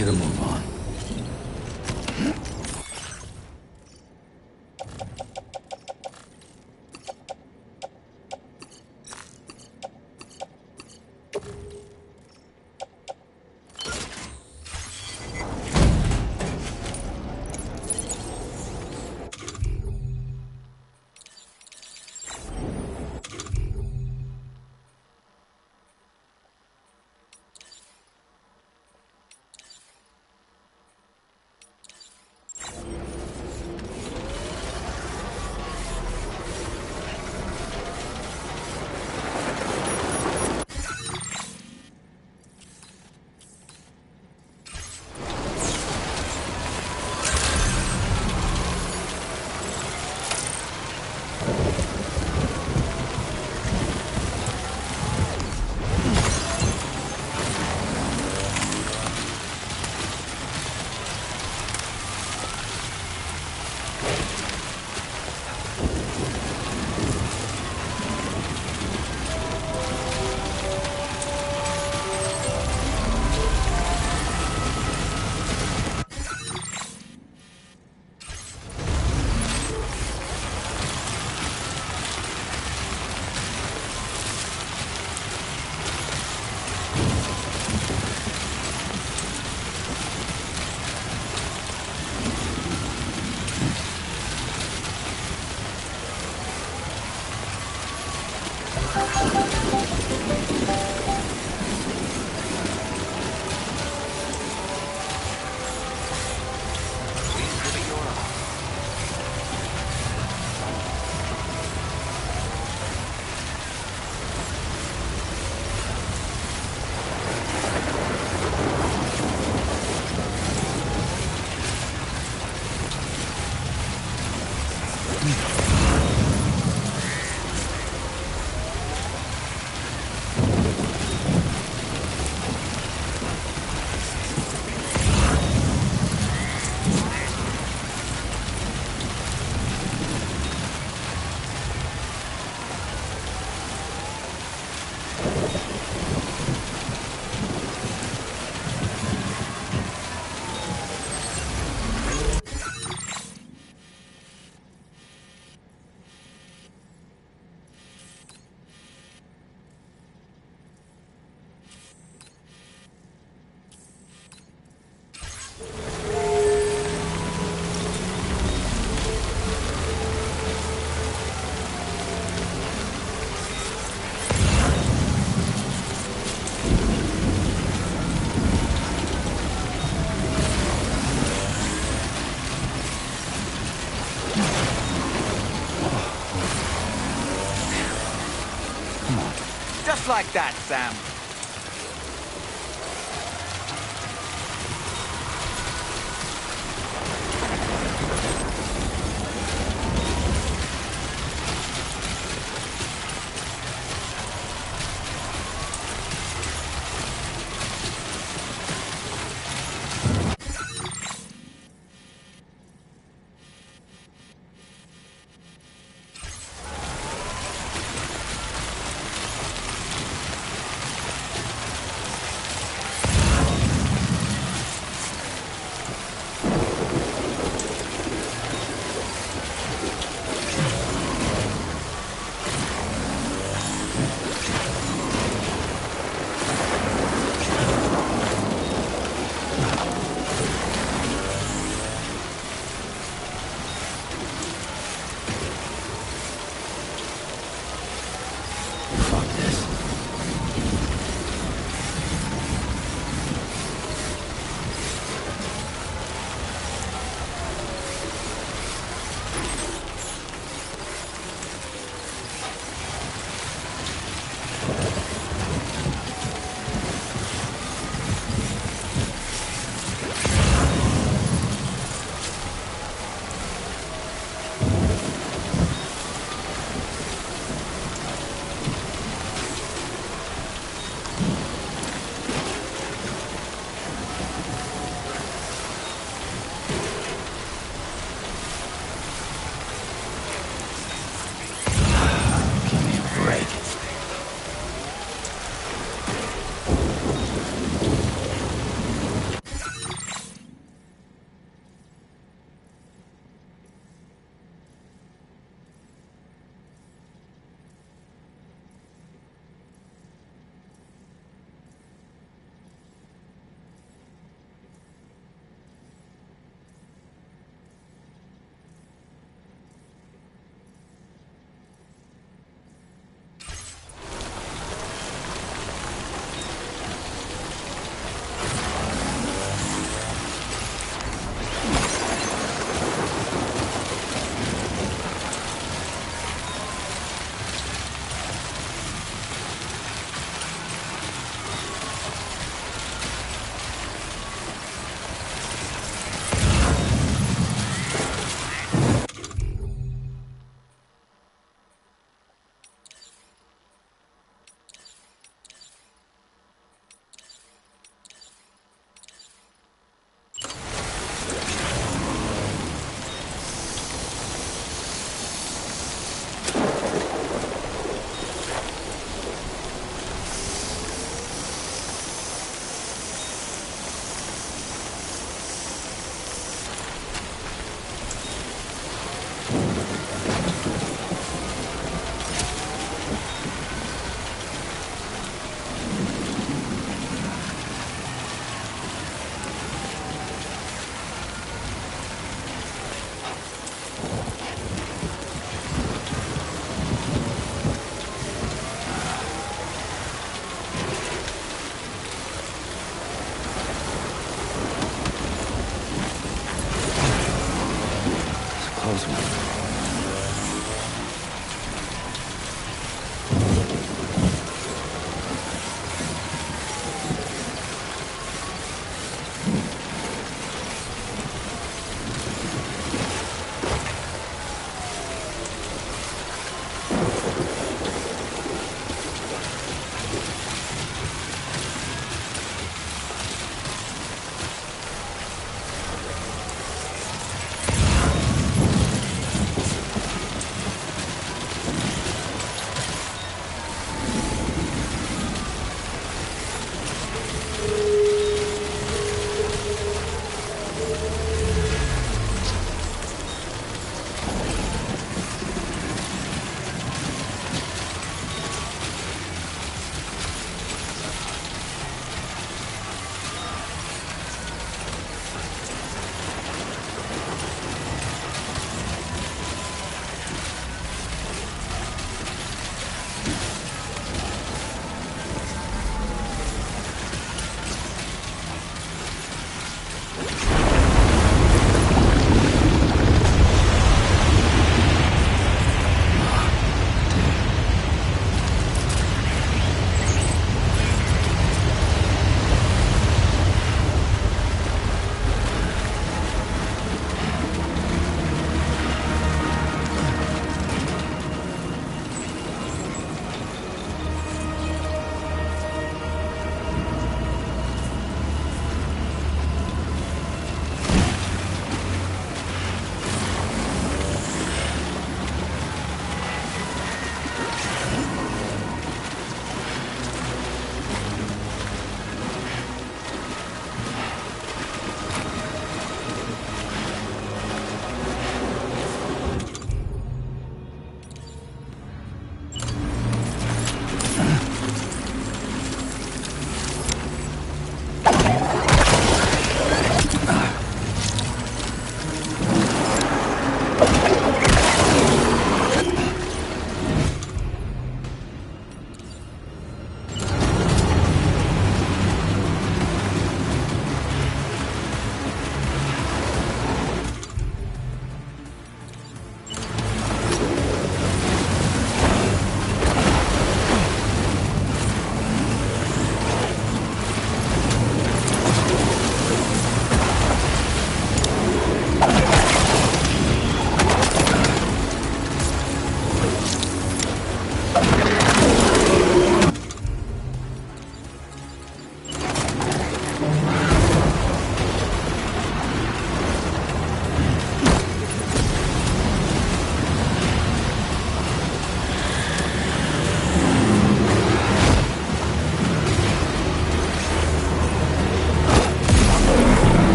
Get a move on. Just like that, Sam.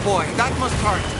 boy, that must hurt.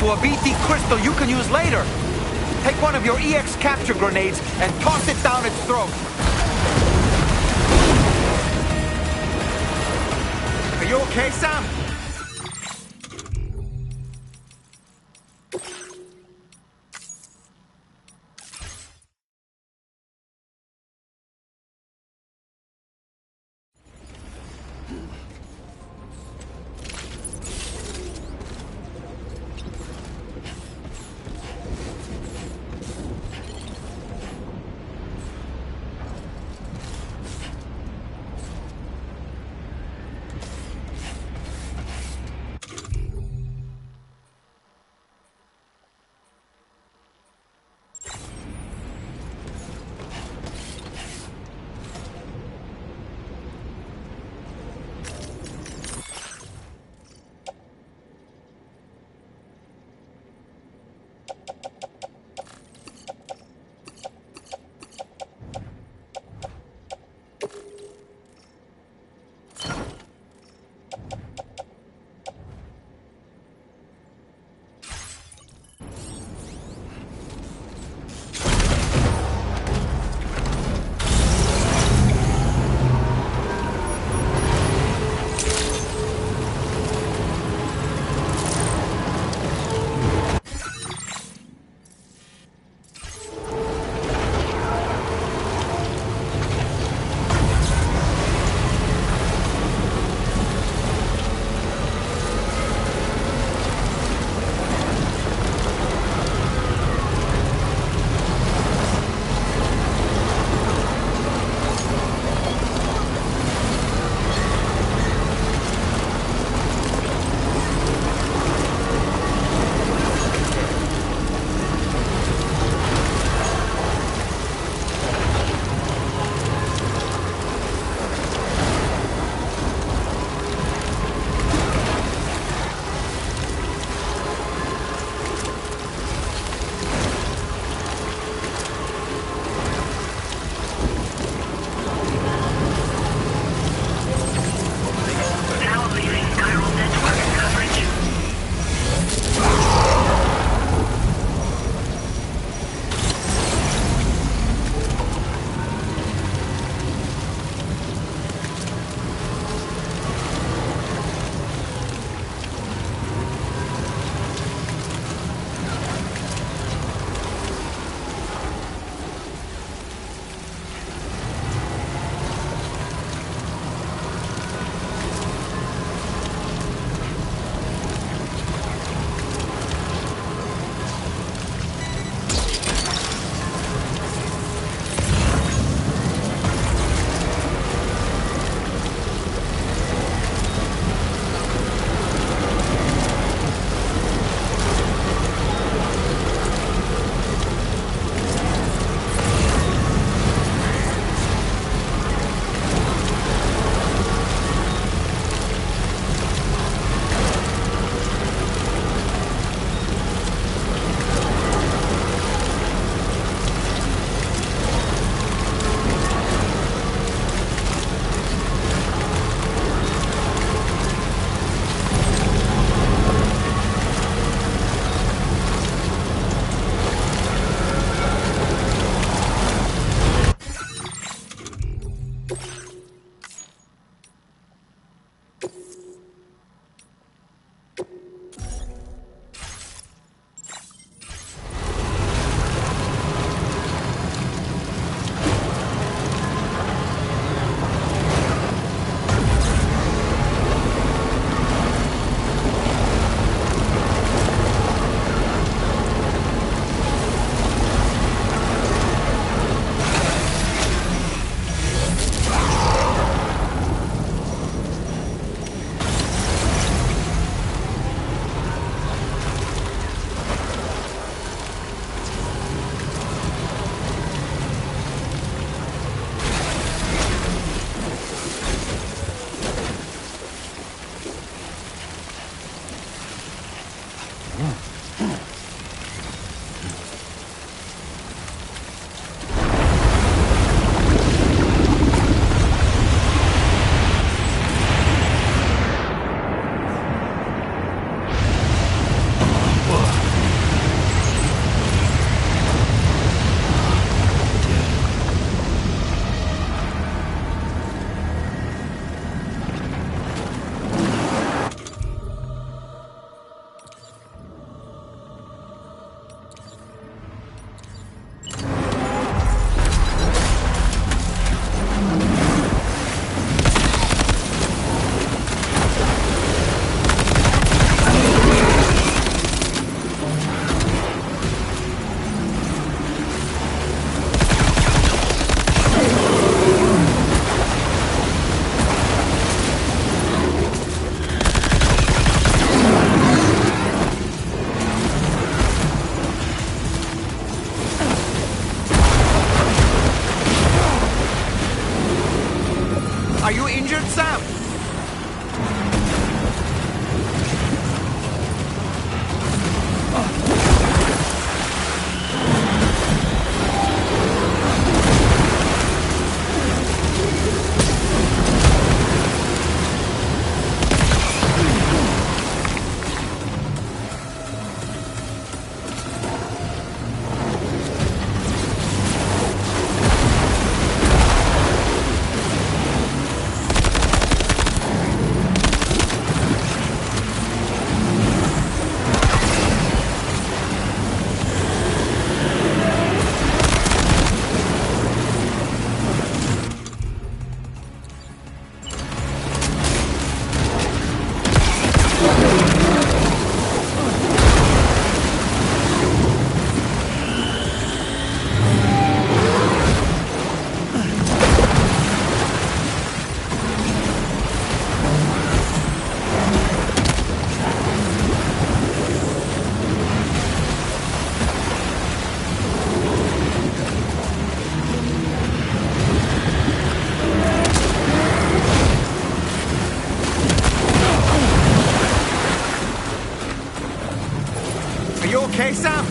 A BT crystal you can use later. Take one of your EX capture grenades and toss it down its throat. Are you okay, Sam? Are you injured, Sam? Are you okay, Sam?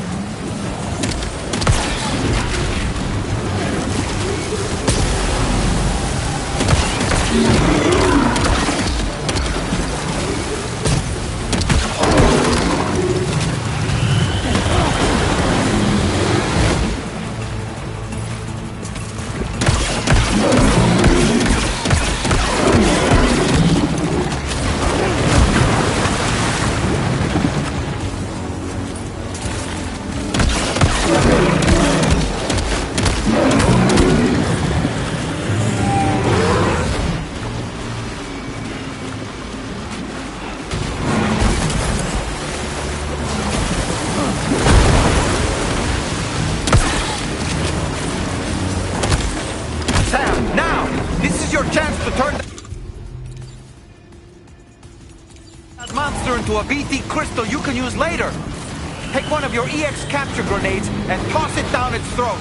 Sam, now! This is your chance to turn that monster into a BT crystal you can use later. Take one of your EX capture grenades and toss it down its throat.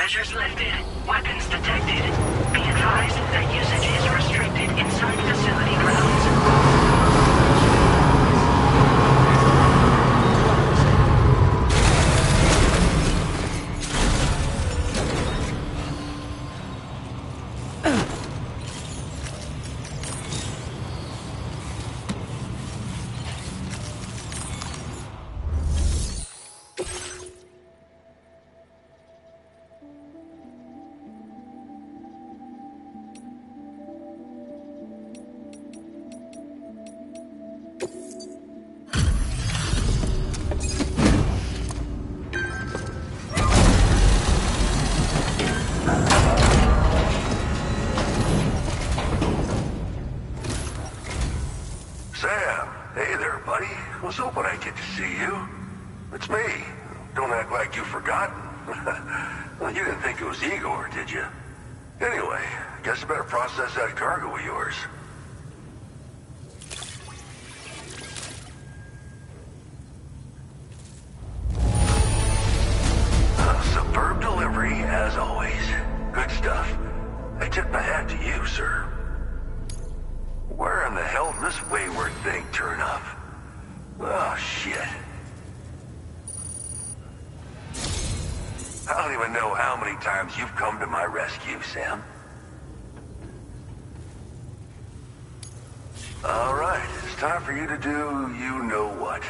Measures lifted. Weapons detected. Be advised that usage is restricted inside facility grounds. Sam, hey there, buddy. Was hoping I'd get to see you. It's me. Don't act like you've forgotten. Well, you didn't think it was Igor, did you? Anyway, guess I better process that cargo of yours. Superb delivery, as always. Good stuff. I tip my hat to you, sir. Where in the hell did this wayward thing turn up? Oh, shit. I don't even know how many times you've come to my rescue, Sam. All right, it's time for you to do you-know-what.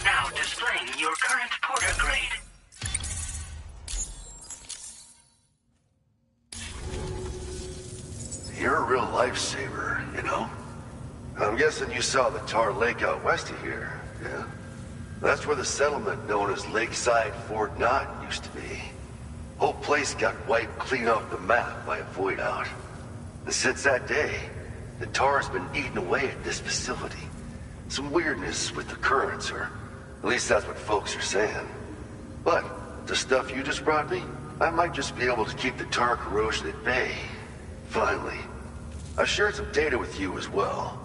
Now displaying your current porter grade. You're a real lifesaver, you know? I'm guessing you saw the Tar Lake out west of here, yeah? That's where the settlement known as Lakeside Fort Knott used to be. Whole place got wiped clean off the map by a void out. And since that day, the tar's been eating away at this facility. Some weirdness with the currents, or at least that's what folks are saying. But the stuff you just brought me, I might just be able to keep the tar corrosion at bay. Finally. I've shared some data with you as well.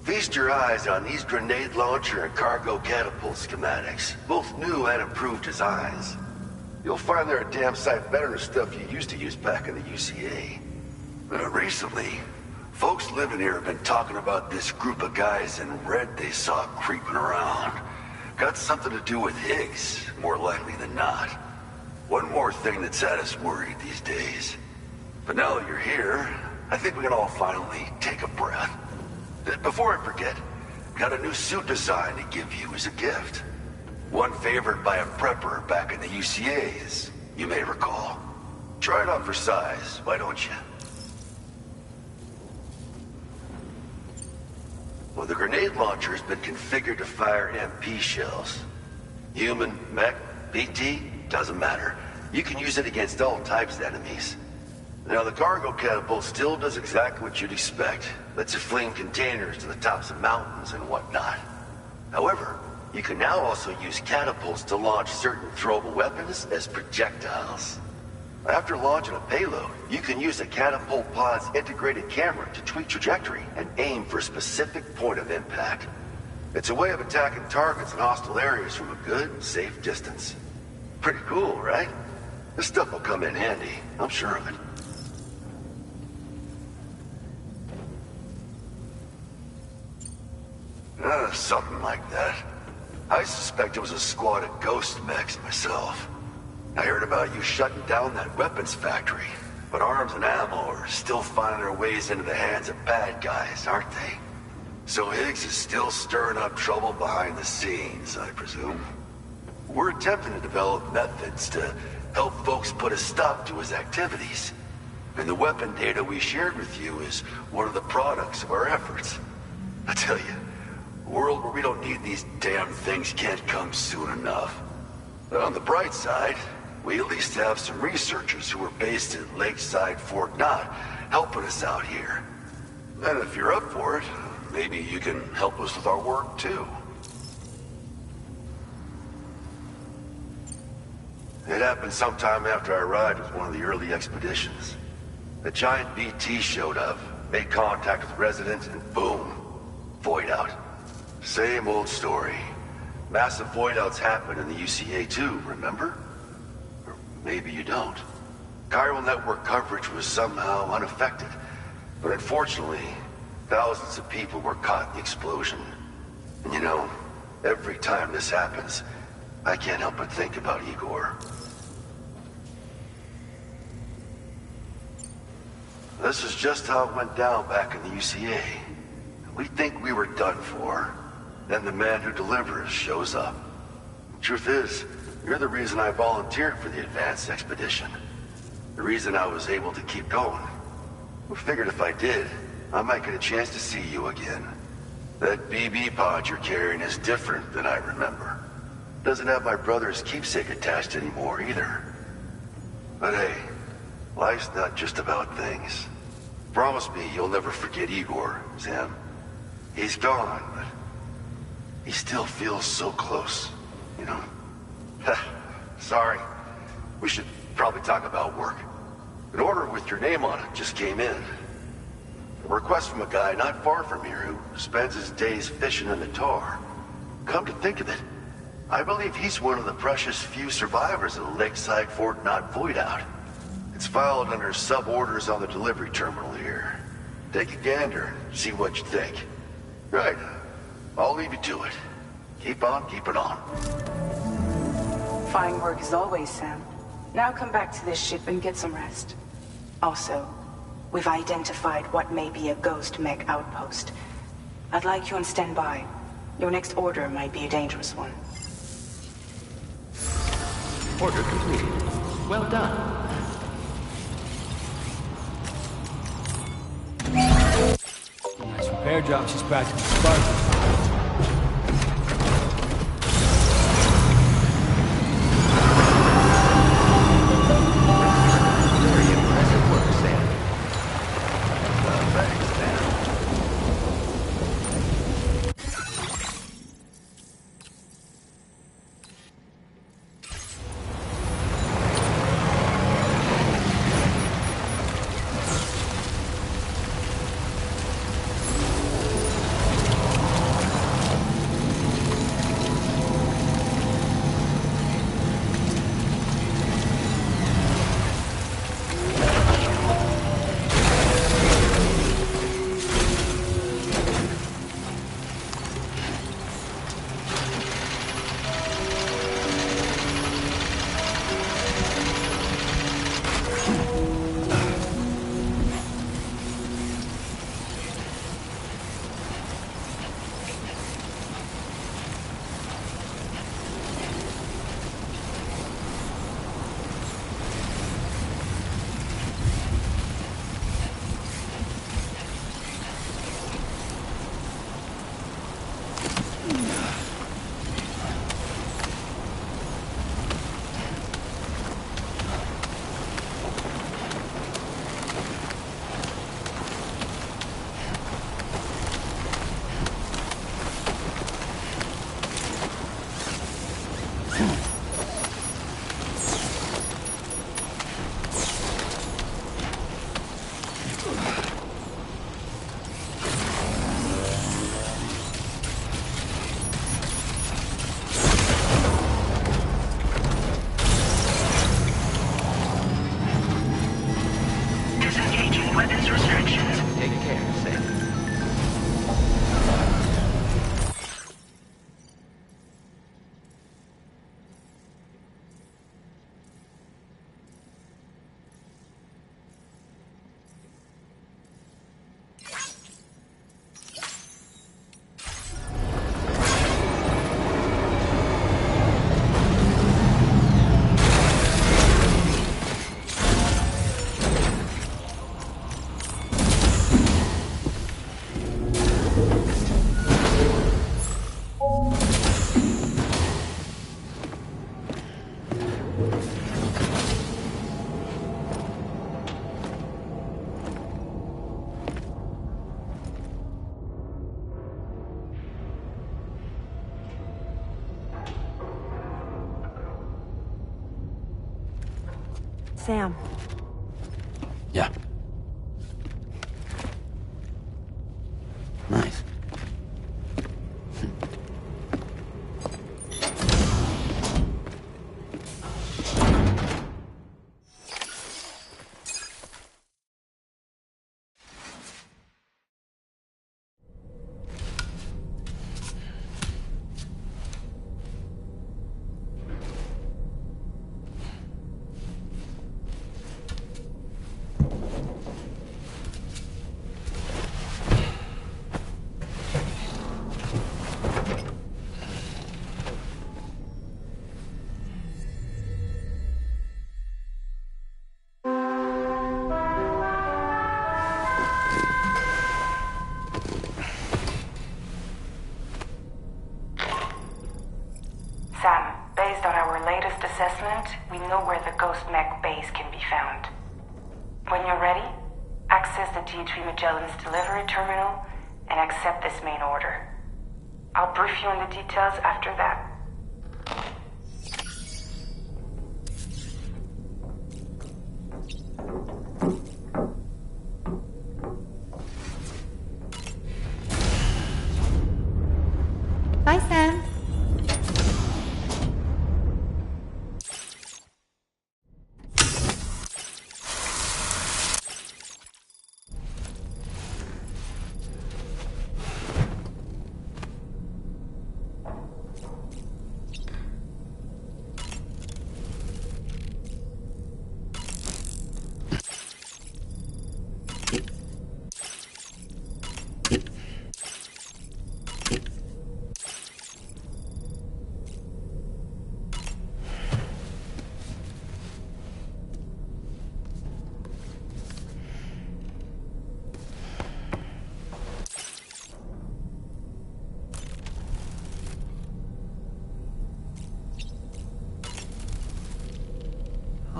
Feast your eyes on these grenade launcher and cargo catapult schematics, both new and improved designs. You'll find they're a damn sight better than stuff you used to use back in the UCA. Recently, folks living here have been talking about this group of guys in red they saw creeping around. Got something to do with Higgs, more likely than not. One more thing that's had us worried these days. But now that you're here, I think we can all finally take a breath. Before I forget, got a new suit design to give you as a gift. One favored by a prepper back in the UCAs, you may recall. Try it on for size, why don't you? Well, the grenade launcher has been configured to fire MP shells. Human, mech, BT, doesn't matter. You can use it against all types of enemies. Now, the cargo catapult still does exactly what you'd expect. Lets you fling containers to the tops of mountains and whatnot. However, you can now also use catapults to launch certain throwable weapons as projectiles. After launching a payload, you can use a catapult pod's integrated camera to tweak trajectory and aim for a specific point of impact. It's a way of attacking targets in hostile areas from a good, safe distance. Pretty cool, right? This stuff will come in handy, I'm sure of it. Something like that. I suspect it was a squad of ghost mechs myself. I heard about you shutting down that weapons factory, but arms and ammo are still finding their ways into the hands of bad guys, aren't they? So Higgs is still stirring up trouble behind the scenes, I presume. We're attempting to develop methods to help folks put a stop to his activities. And the weapon data we shared with you is one of the products of our efforts. I tell you, a world where we don't need these damn things can't come soon enough. But on the bright side, we at least have some researchers who are based at Lakeside Fort Knott helping us out here. And if you're up for it, maybe you can help us with our work too. It happened sometime after I arrived with one of the early expeditions. A giant BT showed up, made contact with residents, and boom, void out. Same old story. Massive void outs happen in the UCA too, remember? Or maybe you don't. Chiral network coverage was somehow unaffected. But unfortunately, thousands of people were caught in the explosion. And you know, every time this happens, I can't help but think about Igor. This is just how it went down back in the UCA. We think we were done for. Then the man who delivers shows up. Truth is, you're the reason I volunteered for the advanced expedition. The reason I was able to keep going. We figured if I did, I might get a chance to see you again. That BB pod you're carrying is different than I remember. Doesn't have my brother's keepsake attached anymore either. But hey, life's not just about things. Promise me you'll never forget Igor, Sam. He's gone, but he still feels so close, you know? Sorry. We should probably talk about work. An order with your name on it just came in. A request from a guy not far from here who spends his days fishing in the tar. Come to think of it, I believe he's one of the precious few survivors of the Lakeside Fort Knott void out. It's filed under sub-orders on the delivery terminal here. Take a gander and see what you think. Right. I'll leave you to it. Keep on keeping on. Fine work as always, Sam. Now come back to this ship and get some rest. Also, we've identified what may be a ghost mech outpost. I'd like you on standby. Your next order might be a dangerous one. Order completed. Well done. Nice repair job. She's practically Spartan. Sam. Yeah. Nice. Sam, based on our latest assessment, we know where the Ghost Mech base can be found. When you're ready, access the T3 Magellan's delivery terminal and accept this main order. I'll brief you on the details after that. Bye, Sam.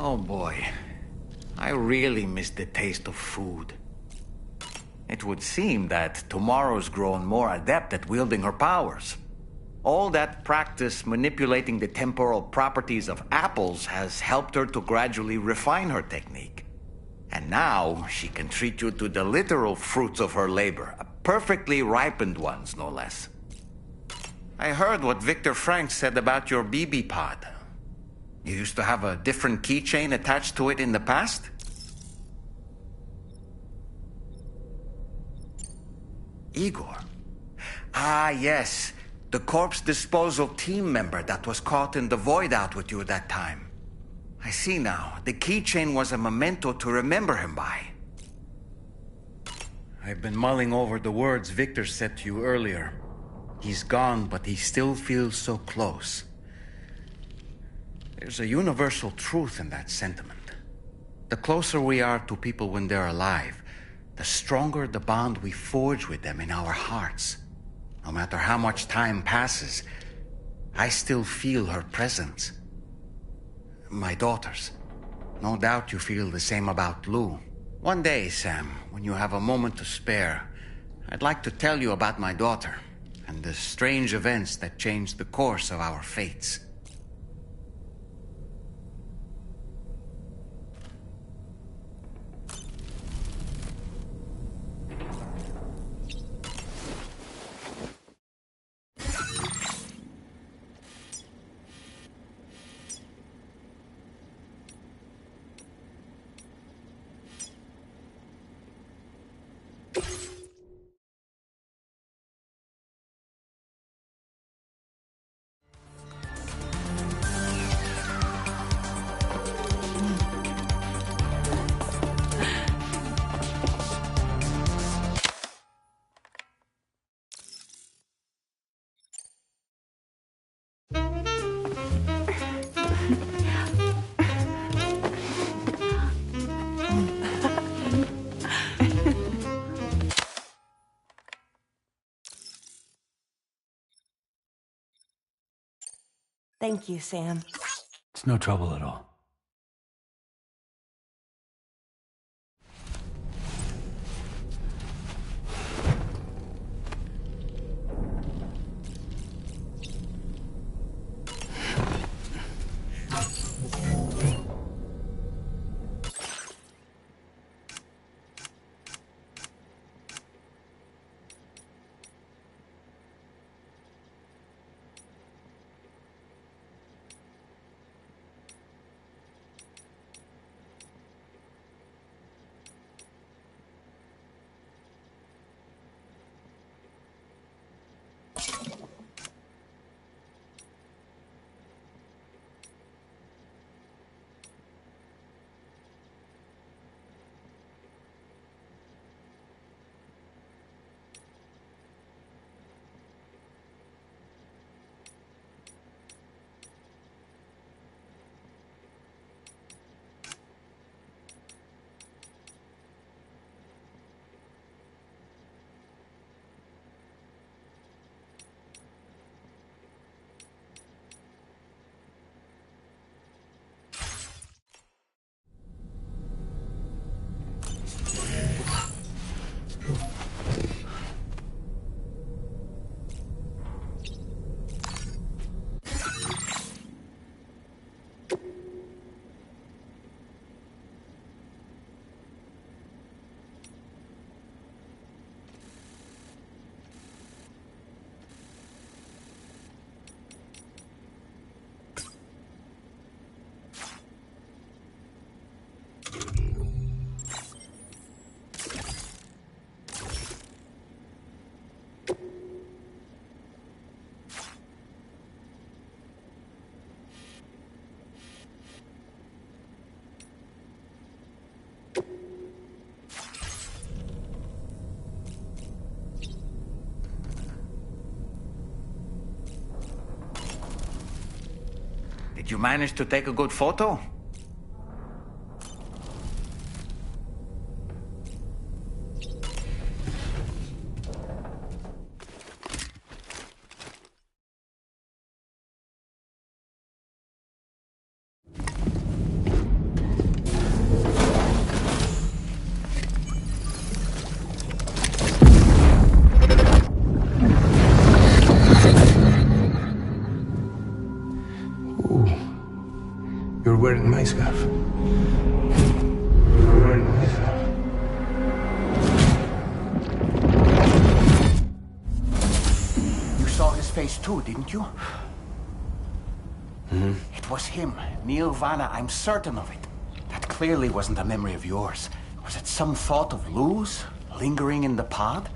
Oh boy, I really miss the taste of food. It would seem that tomorrow's grown more adept at wielding her powers. All that practice manipulating the temporal properties of apples has helped her to gradually refine her technique. And now she can treat you to the literal fruits of her labor, perfectly ripened ones, no less. I heard what Victor Frank said about your BB pod. You used to have a different keychain attached to it in the past? Igor. Ah, yes. The corpse disposal team member that was caught in the void out with you that time. I see now. The keychain was a memento to remember him by. I've been mulling over the words Victor said to you earlier. He's gone, but he still feels so close. There's a universal truth in that sentiment. The closer we are to people when they're alive, the stronger the bond we forge with them in our hearts. No matter how much time passes, I still feel her presence. My daughters. No doubt you feel the same about Lou. One day, Sam, when you have a moment to spare, I'd like to tell you about my daughter and the strange events that changed the course of our fates. Thank you, Sam. It's no trouble at all. Did you manage to take a good photo? You're wearing my scarf. You're wearing my scarf. You saw his face too, didn't you? Mm-hmm. It was him, Neil Vanna, I'm certain of it. That clearly wasn't a memory of yours. Was it some thought of Lou's, lingering in the pod?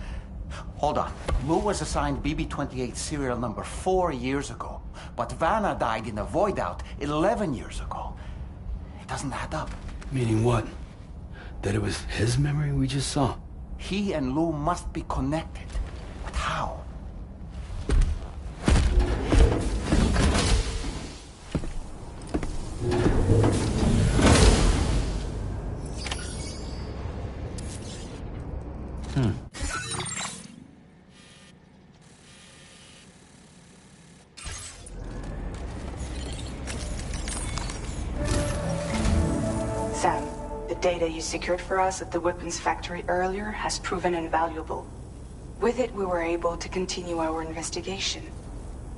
Hold on. Lou was assigned BB-28 serial number 4 years ago. But Vanna died in a void out 11 years ago. It doesn't add up. Meaning what? That it was his memory we just saw? He and Lou must be connected. But how? Sam, the data you secured for us at the weapons factory earlier has proven invaluable. With it, we were able to continue our investigation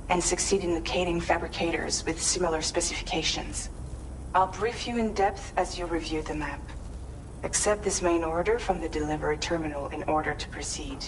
and succeed in locating fabricators with similar specifications. I'll brief you in depth as you review the map. Accept this main order from the delivery terminal in order to proceed.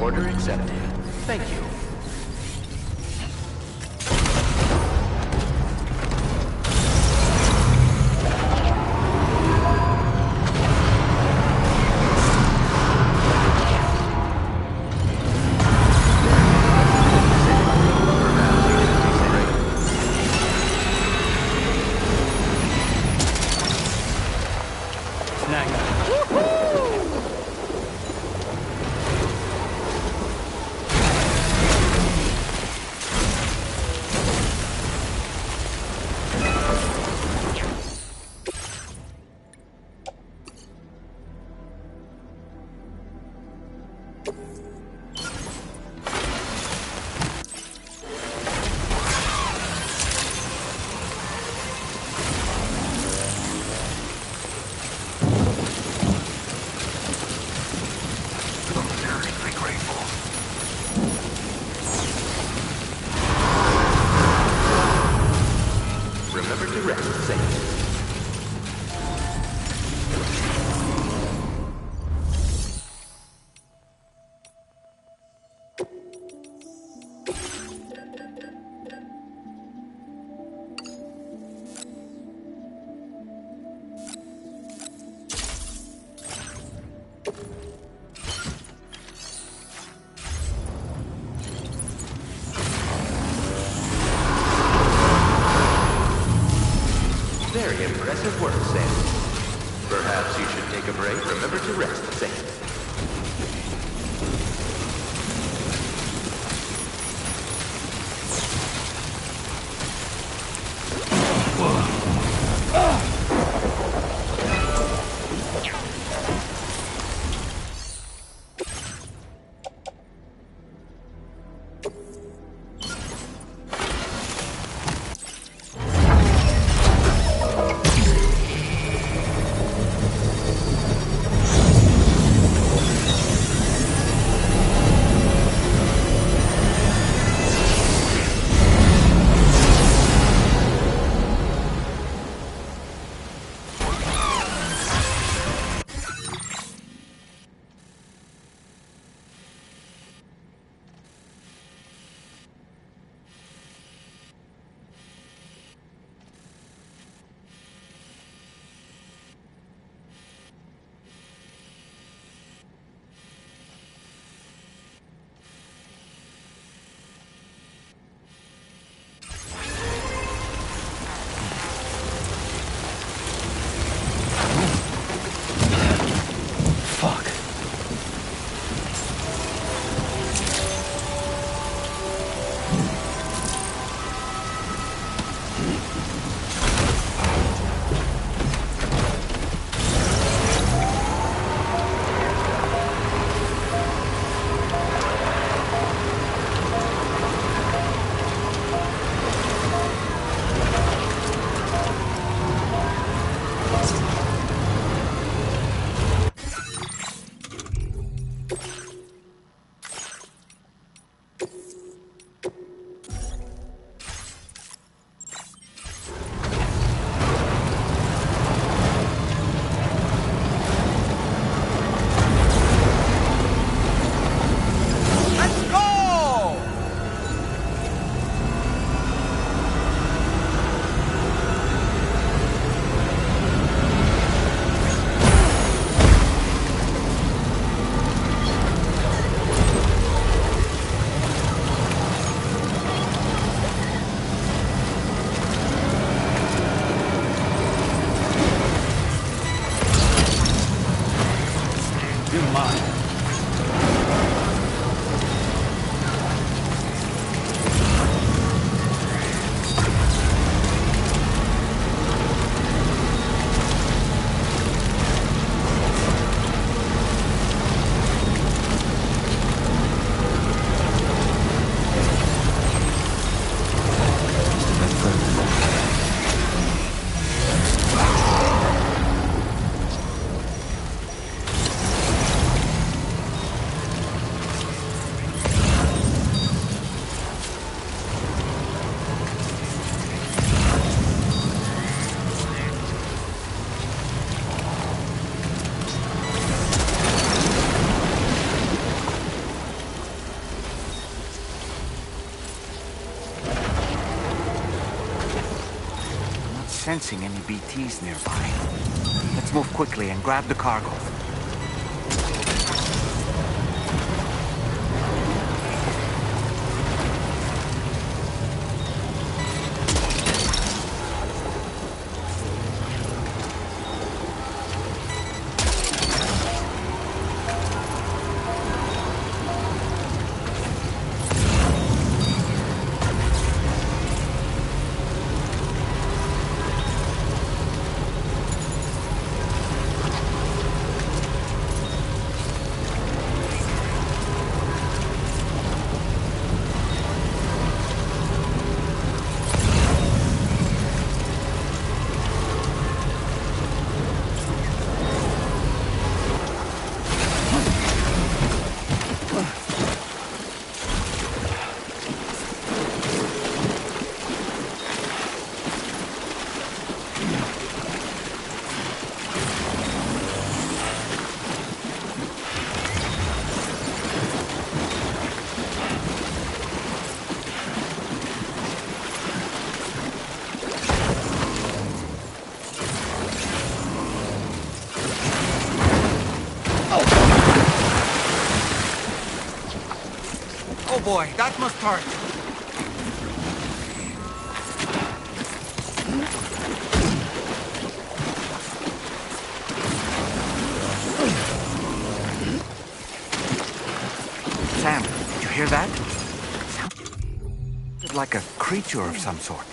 Order accepted. Thank you. Remember to rest safely. Perhaps you should take a break. Remember to rest, Saint. Sensing any BTs nearby. Let's move quickly and grab the cargo. Oh boy, that must hurt. Hear that? Sounds like a creature of some sort.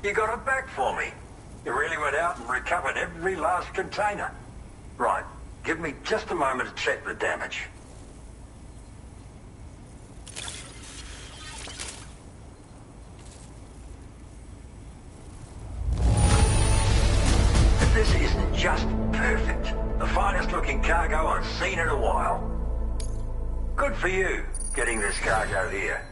You got it back for me. You really went out and recovered every last container. Right. Give me just a moment to check the damage. cargo I've seen in a while. Good for you, getting this cargo here.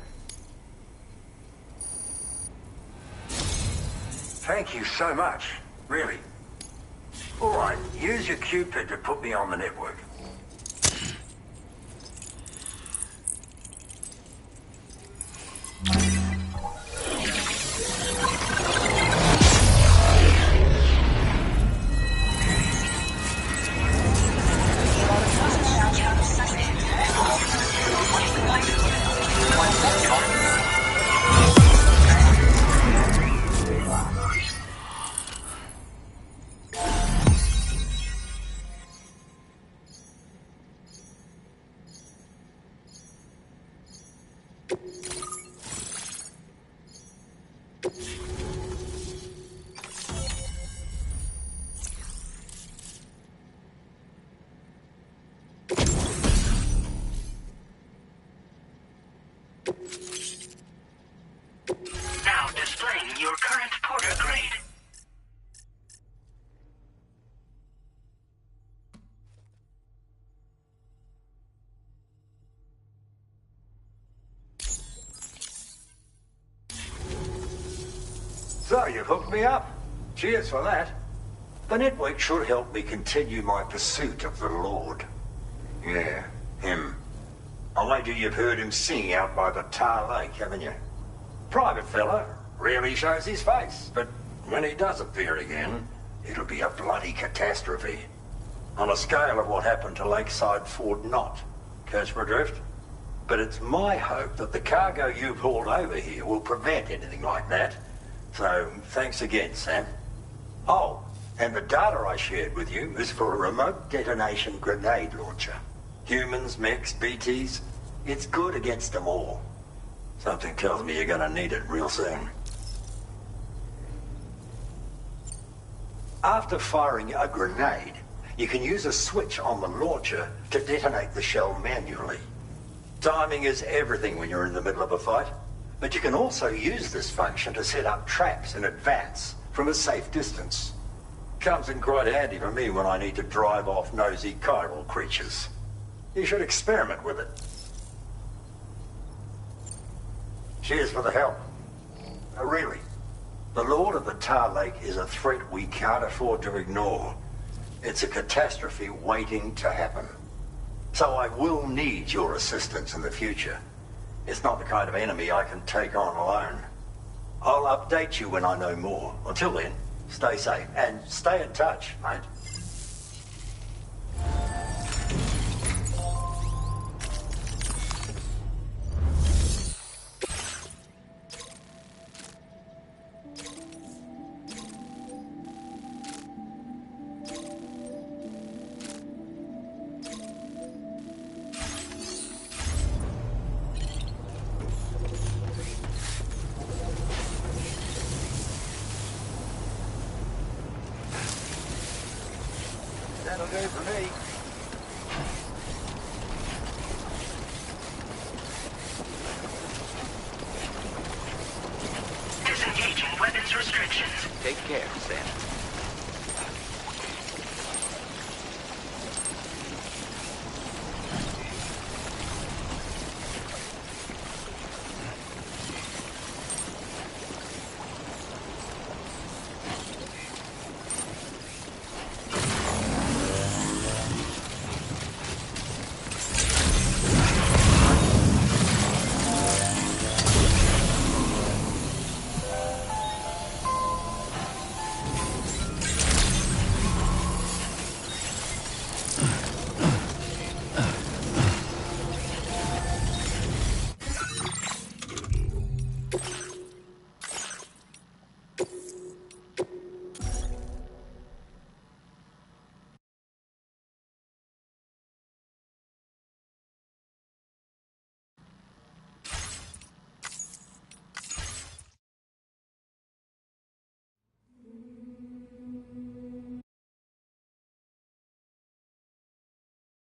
Thank you so much, really. All right, use your Cupid to put me on the network. Now displaying your current porter grade. So, you've hooked me up. Cheers for that. The network should help me continue my pursuit of the Lord. Yeah, him. I wager you've heard him sing out by the Tar Lake, haven't you? Private fella, rarely shows his face, but when he does appear again, it'll be a bloody catastrophe. On a scale of what happened to Lakeside Fort Knott. Catch my drift? But it's my hope that the cargo you've hauled over here will prevent anything like that. So, thanks again, Sam. Oh, and the data I shared with you is for a remote detonation grenade launcher. Humans, mechs, BTs, it's good against them all. Something tells me you're gonna need it real soon. After firing a grenade, you can use a switch on the launcher to detonate the shell manually. Timing is everything when you're in the middle of a fight. But you can also use this function to set up traps in advance from a safe distance. Comes in quite handy for me when I need to drive off nosy chiral creatures. You should experiment with it. Cheers for the help. Really, the Lord of the Tar Lake is a threat we can't afford to ignore. It's a catastrophe waiting to happen. So I will need your assistance in the future. It's not the kind of enemy I can take on alone. I'll update you when I know more. Until then, stay safe and stay in touch, mate. That'll do for me. Disengaging weapons restrictions. Take care, Sam.